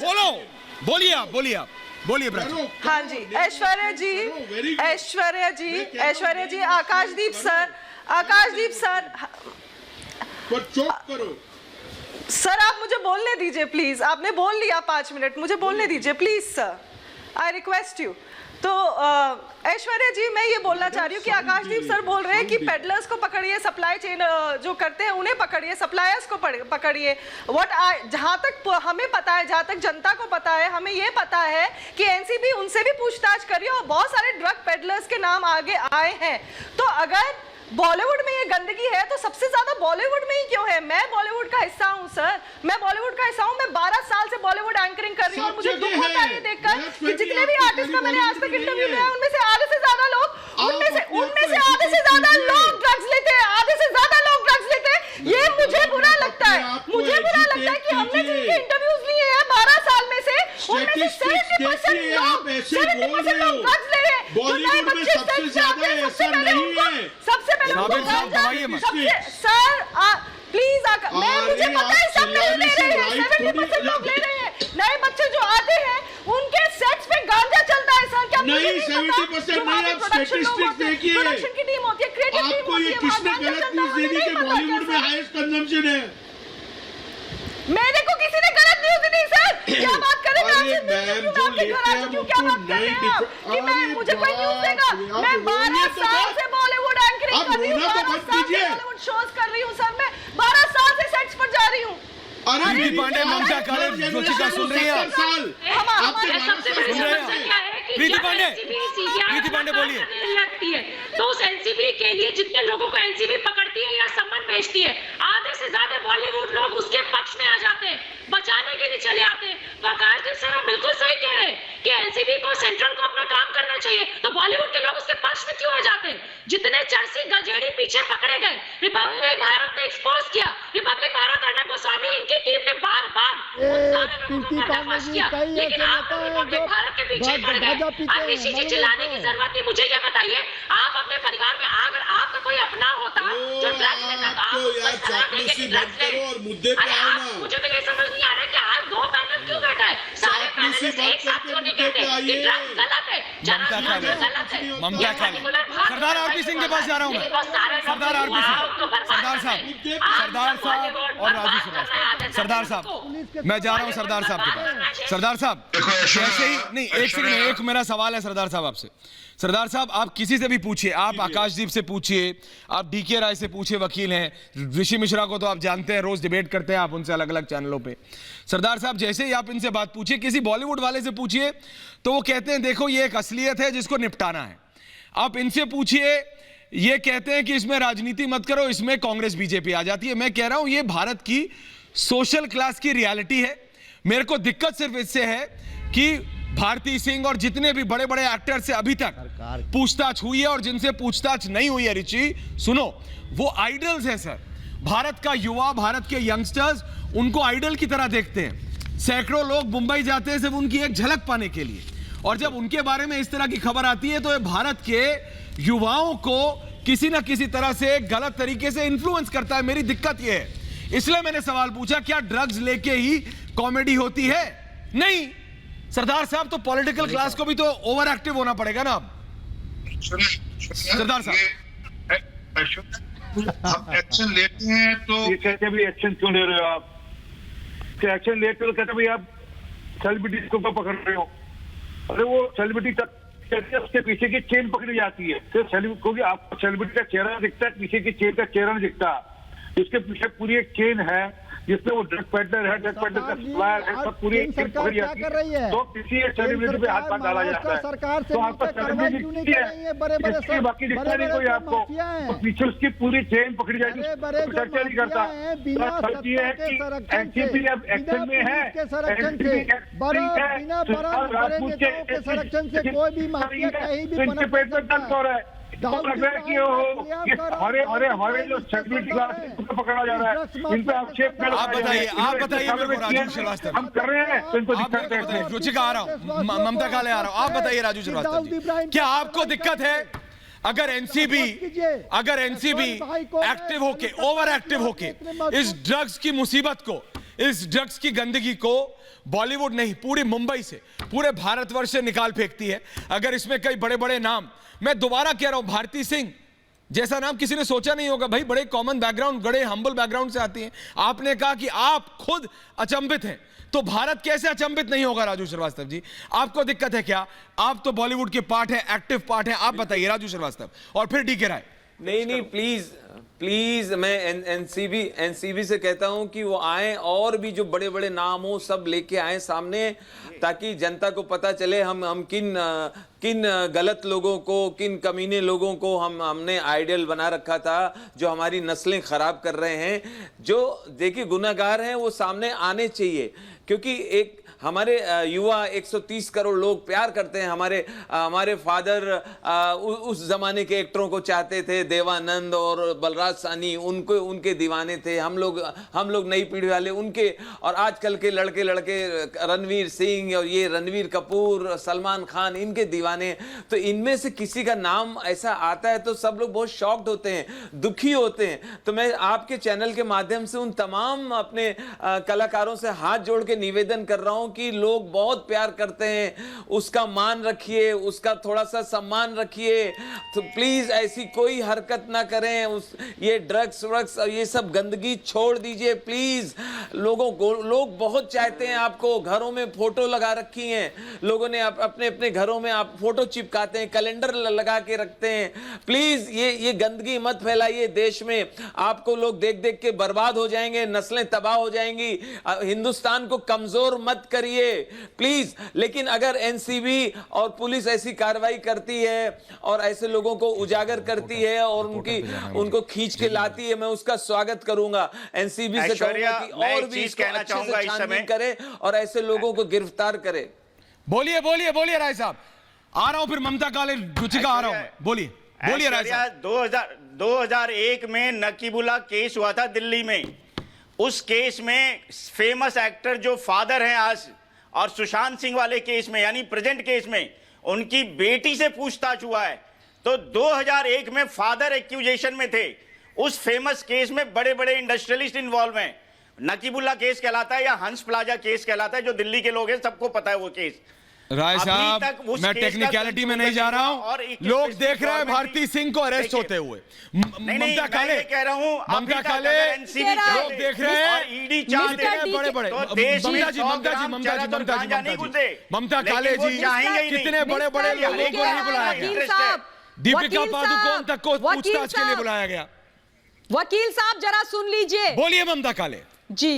बोलिए आप बोलिए प्राची। हाँ जी, ऐश्वर्या जी, आकाशदीप सर, चुप करो सर, आप मुझे बोलने दीजिए प्लीज। आपने बोल लिया 5 मिनट, मुझे बोलने दीजिए please sir, I request you. तो ऐश्वर्या जी, मैं ये बोलना चाह रही हूँ कि आकाशदीप सर बोल रहे हैं कि पेडलर्स को पकड़िए, सप्लाई चेन जो करते हैं उन्हें पकड़िए, सप्लायर्स को पकड़िए। जहाँ तक हमें पता है, जहाँ तक जनता को पता है, हमें ये पता है कि एनसीबी उनसे भी पूछताछ कर रही है और बहुत सारे ड्रग पेडलर्स के नाम आगे आए हैं। तो अगर बॉलीवुड में ये गंदगी है तो सबसे ज्यादा बॉलीवुड में ही क्यों है? मैं बॉलीवुड का हिस्सा हूं सर, मैं बॉलीवुड का हिस्सा हूं। मैं 12 साल से बॉलीवुड एंकरिंग कर रही हूं और मुझे दुख होता है ये देखकर कि जितने भी आर्टिस्ट का मैंने आज तक इंटरव्यू लिया है उनमें से आधे से ज्यादा लोग आधे से ज्यादा लोग ड्रग्स लेते हैं, आधे से ज्यादा लोग ड्रग्स लेते हैं। ये मुझे बुरा लगता है, मुझे बुरा लगता है कि हमने जिनके इंटरव्यूज लिए हैं 12 साल में से उनमें से 70% लोग ड्रग्स ले रहे हैं। जो नए बच्चे सेक्स से आते हैं सबसे पहले सर प्लीज मुझे पता है सब नहीं ले रहे हैं, 70% लोग ले रहे हैं। नए बच्चे जो आते हैं उनके सेट्स पे गांजा चलता है सर। क्या नहीं 70% नहीं, आप स्टैटिस्टिक्स देखिए, प्रोडक्शन की टीम होती है, क्रिएटिव टीम आपको होती ये है, किसने गलत न्यूज दे दी कि बॉलीवुड में हाईएस्ट कंजम्पशन है? मेरे को किसी ने गलत न्यूज दी सर। क्या बात कर रहे हैं? क्या बात कर रहे हैं आप कि मैं मुझे कोई न्यूज देगा? मैं 12 साल से बॉलीवुड एंकरिंग कर रही हूँ, 12 साल से बॉलीवुड शोज कर रही हूँ सर। मैं 12 साल से सेट्स पर जा रही हूँ। प्रीति पांडे, ममता काले जोशिका सुन रही हैं आप? प्रीति पांडे बोलिए। तो उस एनसीबी के लिए जितने लोगों को एनसीबी पकड़ती है या सम्मान भेजती है, आधे से ज्यादा बॉलीवुड लोग उसके पक्ष में आ जाते हैं, बचाने के लिए चले आते हैं। प्रकाश जी सर बिल्कुल सही कह रहे हैं कि एनसीबी को, सेंट्रल को अपना काम करना चाहिए, तो बॉलीवुड के लोग उसके पक्ष में क्यों आ जाते हैं? जितने चर्सी गजेड़ी पीछे पकड़े गए, रिपब्लिक भारत ने एक्सपोज किया, रिपब्लिक भारत अर्णब गोस्वामी इनकी टीम ने बार बार लेकिन आप रिपब्लिक भारत के पीछे पड़ गए। अब किसी से चिल्लाने की जरूरत नहीं। मुझे क्या बताइए, आप अपने परिवार में अगर आपका कोई अपना होता जो ड्रग्स लेता था, मुझे तो ये समझ नहीं आ रहा कि आज 2 पैनल क्यों बैठा है? सारे पैनलिस्ट एक साथ क्यों नहीं कहते कि ड्रग्स गलत है, गलत है? ममता काले, सरदार आरपी सिंह के पास जा रहा हूँ मैं। सरदार आरपी सिंह, सरदार साहब और राजू श्रीवास्तव। सरदार साहब मैं जा रहा हूँ सरदार साहब के पास। सरदार साहब जैसे ही नहीं, एक सेकंड, एक मेरा सवाल है सरदार साहब आपसे। सरदार साहब आप किसी से भी पूछिए, आप आकाशदीप से पूछिए, आप डीके राय से पूछिए, वकील हैं। ऋषि मिश्रा को तो आप जानते हैं, रोज डिबेट करते हैं आप उनसे अलग अलग चैनलों पे। सरदार साहब जैसे ही आप इनसे बात पूछिए, किसी बॉलीवुड वाले से पूछिए तो वो कहते हैं देखो ये एक असलियत है जिसको निपटाना है। आप इनसे पूछिए, ये कहते हैं कि इसमें राजनीति मत करो, इसमें कांग्रेस बीजेपी आ जाती है। मैं कह रहा हूं ये भारत की सोशल क्लास की रियलिटी है। मेरे को दिक्कत सिर्फ इससे है कि भारती सिंह और जितने भी बड़े बड़े एक्टर से अभी तक पूछताछ हुई है और जिनसे पूछताछ नहीं हुई है, रिची सुनो, वो आइडल्स हैं सर। भारत का युवा, भारत के यंगस्टर्स उनको आइडल की तरह देखते हैं। सैकड़ों लोग मुंबई जाते हैं सिर्फ उनकी एक झलक पाने के लिए, और जब उनके बारे में इस तरह की खबर आती है तो ये भारत के युवाओं को किसी ना किसी तरह से गलत तरीके से इन्फ्लुएंस करता है। मेरी दिक्कत यह है, इसलिए मैंने सवाल पूछा, क्या ड्रग्स लेके ही कॉमेडी होती है? नहीं सरदार साहब, तो पॉलिटिकल क्लास को भी तो ओवर एक्टिव होना पड़ेगा ना। सरदार साहब हम एक्शन लेते हैं तो ये कहते भी एक्शन क्यों ले रहे हो आप? एक्शन लेते हो कहते भाई आप सेलिब्रिटी को पकड़ रहे हो। अरे वो सेलिब्रिटी तक उसके पीछे की चेन पकड़ी जाती है, तो क्योंकि आपको सेलिब्रिटी का चेहरा दिखता है, पीछे की चेन का चेहरा नहीं दिखता। इसके पीछे पूरी एक चेन है जिसमें वो ड्रग पेडलर है, ड्रग पेडलर का सप्लायर है, सब पूरी एक चेन पकड़ी जाती है। तो किसी एक सेलिब्रिटी पे हाथ डाला जाता है, तो आपका सेलिब्रिटी है, बाकी दिखता नहीं कोई आपको, तो पीछे उसकी पूरी चेन पकड़ी जाती है, चर्चा नहीं करता। सच ये है कि एनसीबी अब एक्शन में है, राजपूत के इनके पेट में दर्द हो रहा है। लग रहा है कि हमारे जो सेलिब्रिटी क्लास पकड़ा जा रहा है, इन पे आक्षेप। आप बताइए मेरे को राजू श्रीवास्तव, हम कर रहे हैं तो इनको दिक्कत है। रुचिका आ रहा हूँ, ममता काले आ रहा हूँ। आप बताइए राजू श्रीवास्तव जी, क्या आपको दिक्कत है अगर एनसीबी एक्टिव होके, ओवर एक्टिव होके इस ड्रग्स की मुसीबत को, इस ड्रग्स की गंदगी को बॉलीवुड नहीं पूरी मुंबई से, पूरे भारतवर्ष से निकाल फेंकती है? अगर इसमें कई बड़े बड़े नाम, मैं दोबारा कह रहा हूं, भारती सिंह जैसा नाम किसी ने सोचा नहीं होगा। भाई बड़े कॉमन बैकग्राउंड, बड़े हम्बल बैकग्राउंड से आती हैं। आपने कहा कि आप खुद अचंभित हैं, तो भारत कैसे अचंभित नहीं होगा? राजू श्रीवास्तव जी आपको दिक्कत है क्या? आप तो बॉलीवुड के पार्ट हैं, एक्टिव पार्ट हैं। आप बताइए राजू श्रीवास्तव, और फिर डीके राय। नहीं प्लीज प्लीज मैं एनसीबी से कहता हूं कि वो आए और भी जो बड़े बड़े नाम हो सब लेके आए सामने, ताकि जनता को पता चले हम किन गलत लोगों को, किन कमीने लोगों को हमने आइडियल बना रखा था, जो हमारी नस्लें खराब कर रहे हैं। जो देखिए गुनाहगार हैं वो सामने आने चाहिए, क्योंकि एक हमारे युवा 130 करोड़ लोग प्यार करते हैं। हमारे फादर उस जमाने के एक्टरों को चाहते थे, देवानंद और बलराज साहनी, उनके दीवाने थे। हम लोग नई पीढ़ी वाले उनके, और आजकल के लड़के रणवीर सिंह और ये रणवीर कपूर, सलमान खान, इनके दीवाने। तो इनमें से किसी का नाम ऐसा आता है तो सब लोग बहुत शॉक्ड होते हैं, दुखी होते हैं। तो मैं आपके चैनल के माध्यम से उन तमाम अपने कलाकारों से हाथ जोड़ के निवेदन कर रहा हूं कि लोग बहुत प्यार करते हैं, उसका मान रखिए, उसका थोड़ा सा सम्मान रखिए। तो प्लीज ऐसी कोई हरकत ना करें, ये ड्रग्स और ये सब गंदगी छोड़ दीजिए प्लीज। लोग बहुत चाहते हैं आपको, घरों में फोटो लगा रखी हैं लोगों ने, अपने घरों में आप फोटो चिपकाते हैं, कैलेंडर लगा के रखते हैं। प्लीज ये गंदगी मत फैलाइए देश में, आपको लोग देख देख के बर्बाद हो जाएंगे, नस्लें तबाह हो जाएंगी। हिंदुस्तान को कमजोर मत करिए प्लीज। लेकिन अगर एनसीबी और पुलिस ऐसी कार्रवाई करती है और ऐसे लोगों को उजागर करती है और उनको खींच के लाती है, मैं उसका स्वागत करूंगा। एनसीबी से कहूंगा कि और भी इसको अच्छे से छानबीन करे और ऐसे लोगों को गिरफ्तार करे। बोलिए राय साहब। आ रहा हूं, फिर ममता काले रुचिका आ रहा हूं। बोलिए राय साहब। 2001 में नकीबुल्ला केस हुआ था दिल्ली में। उस केस में फेमस एक्टर जो फादर हैं आज, और सुशांत सिंह वाले केस में यानी प्रेजेंट केस में उनकी बेटी से पूछताछ हुआ है। तो 2001 में फादर एक्यूजेशन में थे। उस फेमस केस में बड़े बड़े इंडस्ट्रियलिस्ट इन्वॉल्व हैं। नकीबुल्ला केस कहलाता है या हंस प्लाजा केस कहलाता है, जो दिल्ली के लोग हैं सबको पता है वो केस। राय साहब, मैं टेक्निकलिटी में नहीं जा रहा हूं। लोग देख रहे हैं भारती सिंह को अरेस्ट होते हुए। ममता काले कह रहा हूं, ममता काले लोग देख रहे हैं, ईडी बड़े ममता काले जी कितने बड़े बड़े लोगों को नहीं बुलाया गया। दीपिका पादुकोण तक को पूछताछ के लिए बुलाया गया। वकील साहब जरा सुन लीजिए। बोलिए ममता काले जी।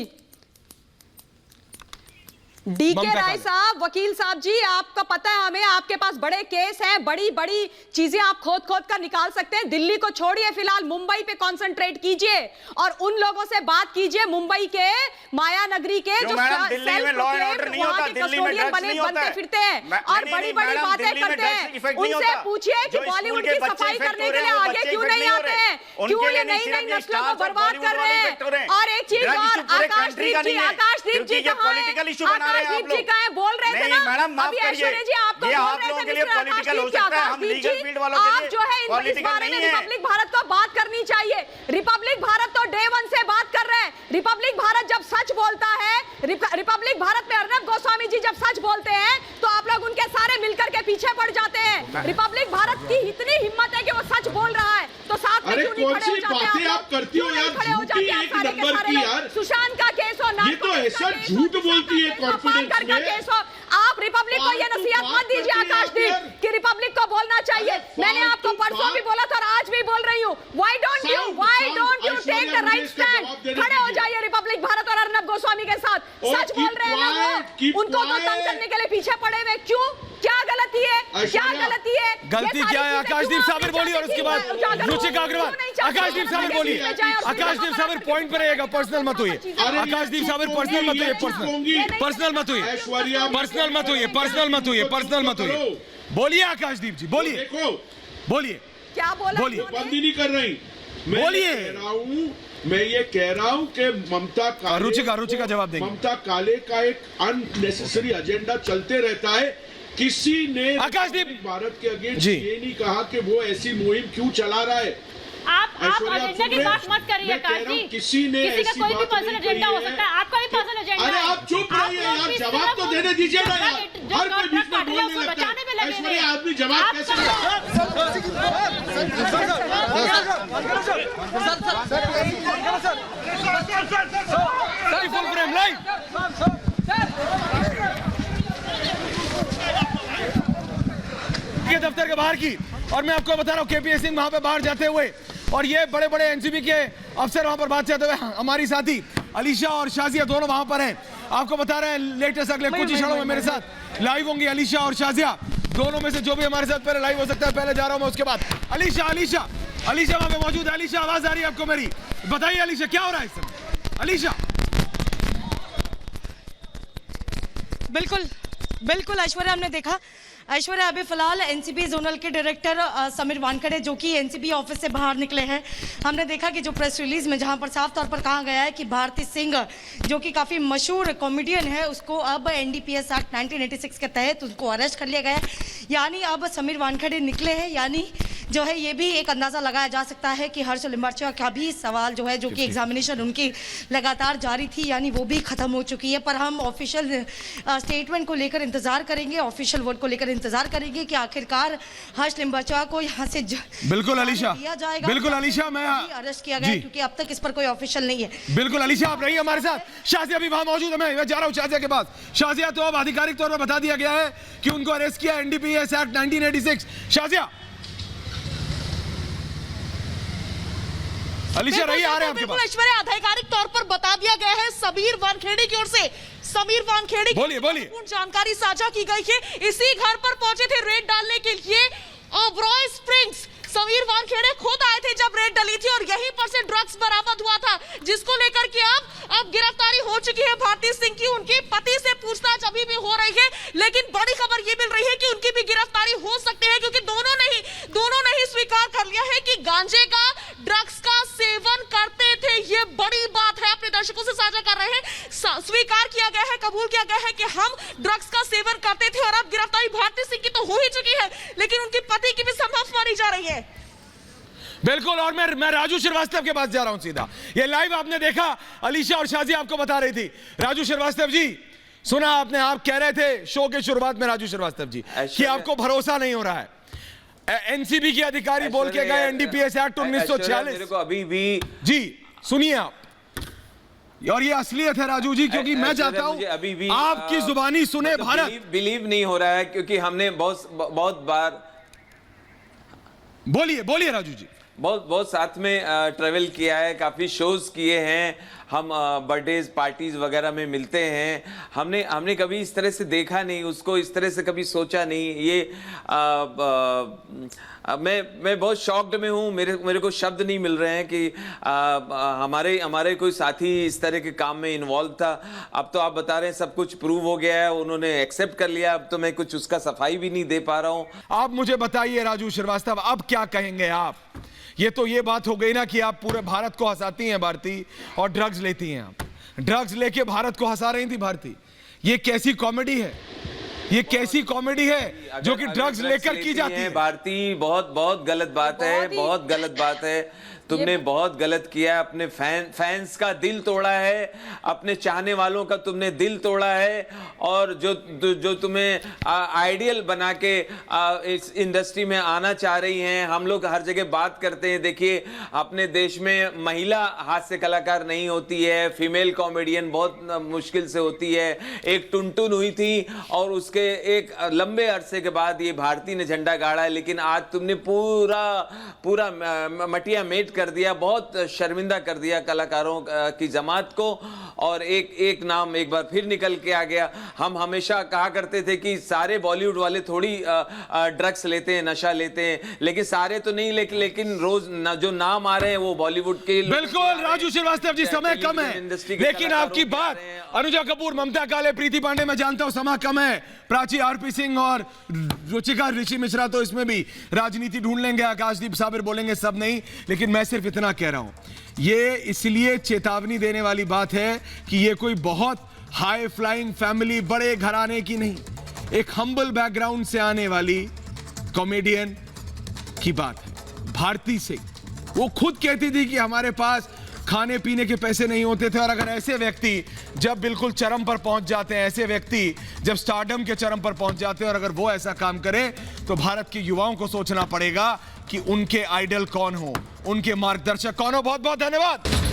डीके राय साहब, वकील साहब जी, आपका पता है हमें, आपके पास बड़े केस हैं, बड़ी बड़ी चीजें आप खोद कर निकाल सकते हैं। दिल्ली को छोड़िए, फिलहाल मुंबई पे कंसंट्रेट कीजिए और उन लोगों से बात कीजिए मुंबई के, माया नगरी के, जो कस्टोडियन बनते फिरते हैं और बड़ी बड़ी बातें करते हैं। उनसे पूछिए कि बॉलीवुड की सफाई करने के लिए आगे क्यों नहीं आते हैं, क्यों ये नई नई नस्लों को बर्बाद कर रहे हैं। और एक चीज और, आकाशदीप जी आकाशदीप जी का है, बोल रहे थे ना अभी ऐश्वर्या जी, आपको बोल रहे थे आकाशदीप जी, आप जो है इस बारे में रिपब्लिक भारत को बात करनी चाहिए। रिपब्लिक भारत तो डे वन से बात कर रहे हैं। रिपब्लिक भारत जब सच बोलता है, रिपब्लिक भारत में अर्नब गोस्वामी जी जब सच बोलते हैं तो आप लोग उनके सारे मिलकर के पीछे पड़ जाते हैं। रिपब्लिक भारत की इतनी हिम्मत है कि वो सच बोल रहा है तो साथ में क्यों नहीं खड़े हो जाते आप करती हो यार, झूठी एक नंबर की यार। सुशांत का केस हो, ये तो ऐसा झूठ बोलती है कॉन्फिडेंस में। केस हो, आप रिपब्लिक को ये नसीहत मत दीजिए आकाशदीप कि रिपब्लिक को बोलना चाहिए। मैंने आपको परसों भी बोला था और आज भी बोल रही हूँ, why don't you take the right stand. खड़े हो जाइए रिपब्लिक भारत और अर्नब गोस्वामी के साथ। सच बोल रहे हैं ना वो, उनको तो तंग करने के लिए पीछे पड़े हुए। क्यों, क्या गलती है, क्या गलती है, गलती क्या है? आकाशदीप साबिर बोलिए और उसके बाद रुचिका अग्रवाल। आकाशदीप साबिर बोलिए, आकाशदीप साबिर पॉइंट पे रहेगा, पर्सनल मत होइए। आकाशदीप साबिर पर्सनल मत होइए, पर्सनल मत होइए, पर्सनल मत होइए, पर्सनल मत होइए, पर्सनल मत होइए। बोलिए आकाशदीप जी, बोलिए, बोलिए, क्या बोला? बोलिए, बंद ही नहीं कर रही। बोलिए। मैं ये कह रहा हूं कि ममता काले, रुचिका जवाब देंगे। ममता काले का एक अननेसेसरी एजेंडा चलते रहता है। किसी ने आकाशदीप भारत के अगेंस्ट ये नहीं कहा कि वो ऐसी मुहिम क्यों चला रहा है। आप एजेंडा की बात मत करिए आकाश जी। किसी का कोई भी पर्सनल एजेंडा हो सकता है, आपका भी पर्सनल एजेंडा है। अरे आप चुप रहिए यार, जवाब तो देने दीजिए ना यार। हर कोई बीच में बोलने लगता है। ऐश्वर्या आदमी जवाब कैसे दफ्तर के बाहर की, और मैं आपको बता रहा हूं केपीएस सिंह वहां पे बाहर जाते हुए और ये बड़े बड़े एनसीबी के अफसर वहां पर बात करते हुए हमारी साथी अलीशा और शाजिया दोनों वहां पर हैं। आपको बता रहे हैं लेटेस्ट अगले कुछ ही क्षणों में मेरे साथ लाइव होंगी अलीशा और शाजिया, दोनों में से जो भी हमारे साथ पहले लाइव हो सकता है। पहले जा रहा हूं मैं, उसके बाद अलीशा वहां पे मौजूद है। अलीशा, आवाज आ रही है आपको मेरी? बताइए अलीशा, क्या हो रहा है इस समय? अलीशा। बिल्कुल ऐश्वर्या, हमने देखा ऐश्वर्या अभी फिलहाल एनसीबी जोनल के डायरेक्टर समीर वानखेड़े जो कि एनसीबी ऑफिस से बाहर निकले हैं। हमने देखा कि जो प्रेस रिलीज में जहां पर साफ तौर पर कहा गया है कि भारती सिंह जो कि काफ़ी मशहूर कॉमेडियन है, उसको अब एनडीपीएस एक्ट 1986 के तहत उसको अरेस्ट कर लिया गया है। यानी अब समीर वानखेड़े निकले हैं, यानी जो है ये भी एक अंदाज़ा लगाया जा सकता है कि हर्ष लिम्बाच्या का भी सवाल जो है, जो कि एग्जामिनेशन उनकी लगातार जारी थी, यानी वो भी खत्म हो चुकी है। पर हम ऑफिशियल स्टेटमेंट को लेकर इंतजार करेंगे, ऑफिशियल वर्ड को लेकर इंतजार करेंगे कि आखिरकार हर्ष लिम्बाच्या को यहाँ से बिल्कुल अलीशा, दिया जाएगा। बिल्कुल अलीशा, मैं अरेस्ट किया गया क्योंकि अब तक इस पर कोई ऑफिशियल नहीं है। बिल्कुल अलीशा, आप रहिए हमारे साथ। शाजिया भी वहां मौजूद है, मैं जा रहा हूं शाजिया के पास। शाजिया, तो अब आधिकारिक तौर पर बता दिया गया है कि उनको अरेस्ट किया एनडीपीएस एक्ट 1986। शाजिया, अलीशा रही आ रहे हैं आपके पास। ऐश्वर्या, आधिकारिक तौर पर बता दिया गया है समीर वानखेड़े की ओर से, समीर वानखेड़े बोलिए जानकारी साझा की गई है। इसी घर पर पहुंचे थे रेड डालने के लिए ओबरॉय स्प्रिंग्स। समीर वानखेड़े खुद आए थे जब रेड डली थी और यहीं पर से ड्रग्स बरामद हुआ था, जिसको लेकर के अब गिरफ्तारी हो चुकी है भारती सिंह की। उनके पति से पूछताछ अभी भी हो रही है, लेकिन बड़ी खबर ये मिल रही है कि उनकी भी गिरफ्तारी हो सकती है, क्योंकि दोनों ने ही स्वीकार कर लिया है कि गांजे का, ड्रग्स का सेवन करते थे। ये बड़ी बात है, अपने दर्शकों से साझा कर रहे हैं। स्वीकार किया गया है, कबूल किया गया है कि हम ड्रग्स का सेवन करते थे। और अब गिरफ्तारी भारती सिंह की तो हो ही चुकी है, लेकिन उनके पति की भी संभव मानी जा रही है। बिल्कुल, और मैं राजू श्रीवास्तव के पास जा रहा हूं सीधा। ये लाइव आपने देखा, अलीशा और शाजिया आपको बता रही थी। राजू श्रीवास्तव जी, सुना आपने, आप कह रहे थे शो के शुरुआत में राजू श्रीवास्तव जी कि आपको भरोसा नहीं हो रहा है। एनसीबी के अधिकारी बोल के गए एनडीपीएस एक्ट 1946। मेरे को अभी भी जी सुनिए आप, और ये असलियत है राजू जी, क्योंकि मैं चाहता हूं अभी भी आपकी जुबानी सुने भारत। बिलीव नहीं हो रहा है, क्योंकि हमने बहुत बार, बोलिए राजू जी, बहुत साथ में ट्रेवल किया है, काफ़ी शोज किए हैं, हम बर्थडेज पार्टीज वगैरह में मिलते हैं। हमने कभी इस तरह से देखा नहीं उसको, इस तरह से कभी सोचा नहीं। ये मैं बहुत शॉक्ड में हूँ, मेरे को शब्द नहीं मिल रहे हैं कि हमारे कोई साथी इस तरह के काम में इन्वॉल्व था। अब तो आप बता रहे हैं सब कुछ प्रूव हो गया है, उन्होंने एक्सेप्ट कर लिया, अब तो मैं कुछ उसका सफाई भी नहीं दे पा रहा हूँ। आप मुझे बताइए राजू श्रीवास्तव, अब क्या कहेंगे आप? ये बात हो गई ना कि आप पूरे भारत को हंसाती हैं भारती, और ड्रग्स लेती हैं। आप ड्रग्स लेके भारत को हंसा रही थी भारती। ये कैसी कॉमेडी है, ये कैसी कॉमेडी है जो कि ड्रग्स लेकर की जाती है? भारती, बहुत गलत बात है, बहुत गलत बात है। तुमने बहुत गलत किया, अपने फैंस का दिल तोड़ा है, अपने चाहने वालों का तुमने दिल तोड़ा है, और जो तुम्हें आइडियल बना के इस इंडस्ट्री में आना चाह रही हैं। हम लोग हर जगह बात करते हैं, देखिए अपने देश में महिला हास्य कलाकार नहीं होती है, फीमेल कॉमेडियन बहुत मुश्किल से होती है। एक टुनटुन हुई थी और उसके एक लंबे अरसे के बाद ये भारती ने झंडा गाड़ा है, लेकिन आज तुमने पूरा मटिया मेट कर दिया, बहुत शर्मिंदा कर दिया कलाकारों की जमात को। और एक नाम एक बार फिर निकल के आ गया। हम हमेशा कहा करते थे कि सारे बॉलीवुड वाले थोड़ी ड्रग्स लेते हैं, नशा लेते हैं, लेकिन सारे तो नहीं, लेकिन रोज जो नाम आ रहे हैं वो बॉलीवुड के। बिल्कुल राजू श्रीवास्तव जी, समय कम है, लेकिन आपकी बात अनुजा कपूर, ममता काले, प्रीति पांडे, मैं जानता हूं समय कम है, प्राची, आरपी सिंह और रुचिका ऋषि मिश्रा तो इसमें भी राजनीति ढूंढ लेंगे, आकाशदीप साबिर बोलेंगे, सब नहीं। लेकिन मैं सिर्फ इतना कह रहा हूं, ये इसलिए चेतावनी देने वाली बात है कि ये कोई बहुत हाई फ्लाइंग फैमिली, बड़े घराने की नहीं, एक हम्बल बैकग्राउंड से आने वाली कॉमेडियन की बात है। भारती सिंह, वो खुद कहती थी कि हमारे पास खाने पीने के पैसे नहीं होते थे। और अगर ऐसे व्यक्ति जब बिल्कुल चरम पर पहुंच जाते हैं, ऐसे व्यक्ति जब स्टारडम के चरम पर पहुंच जाते हैं, और अगर वो ऐसा काम करे, तो भारत के युवाओं को सोचना पड़ेगा कि उनके आइडल कौन हो, उनके मार्गदर्शक कौन हो। बहुत बहुत धन्यवाद।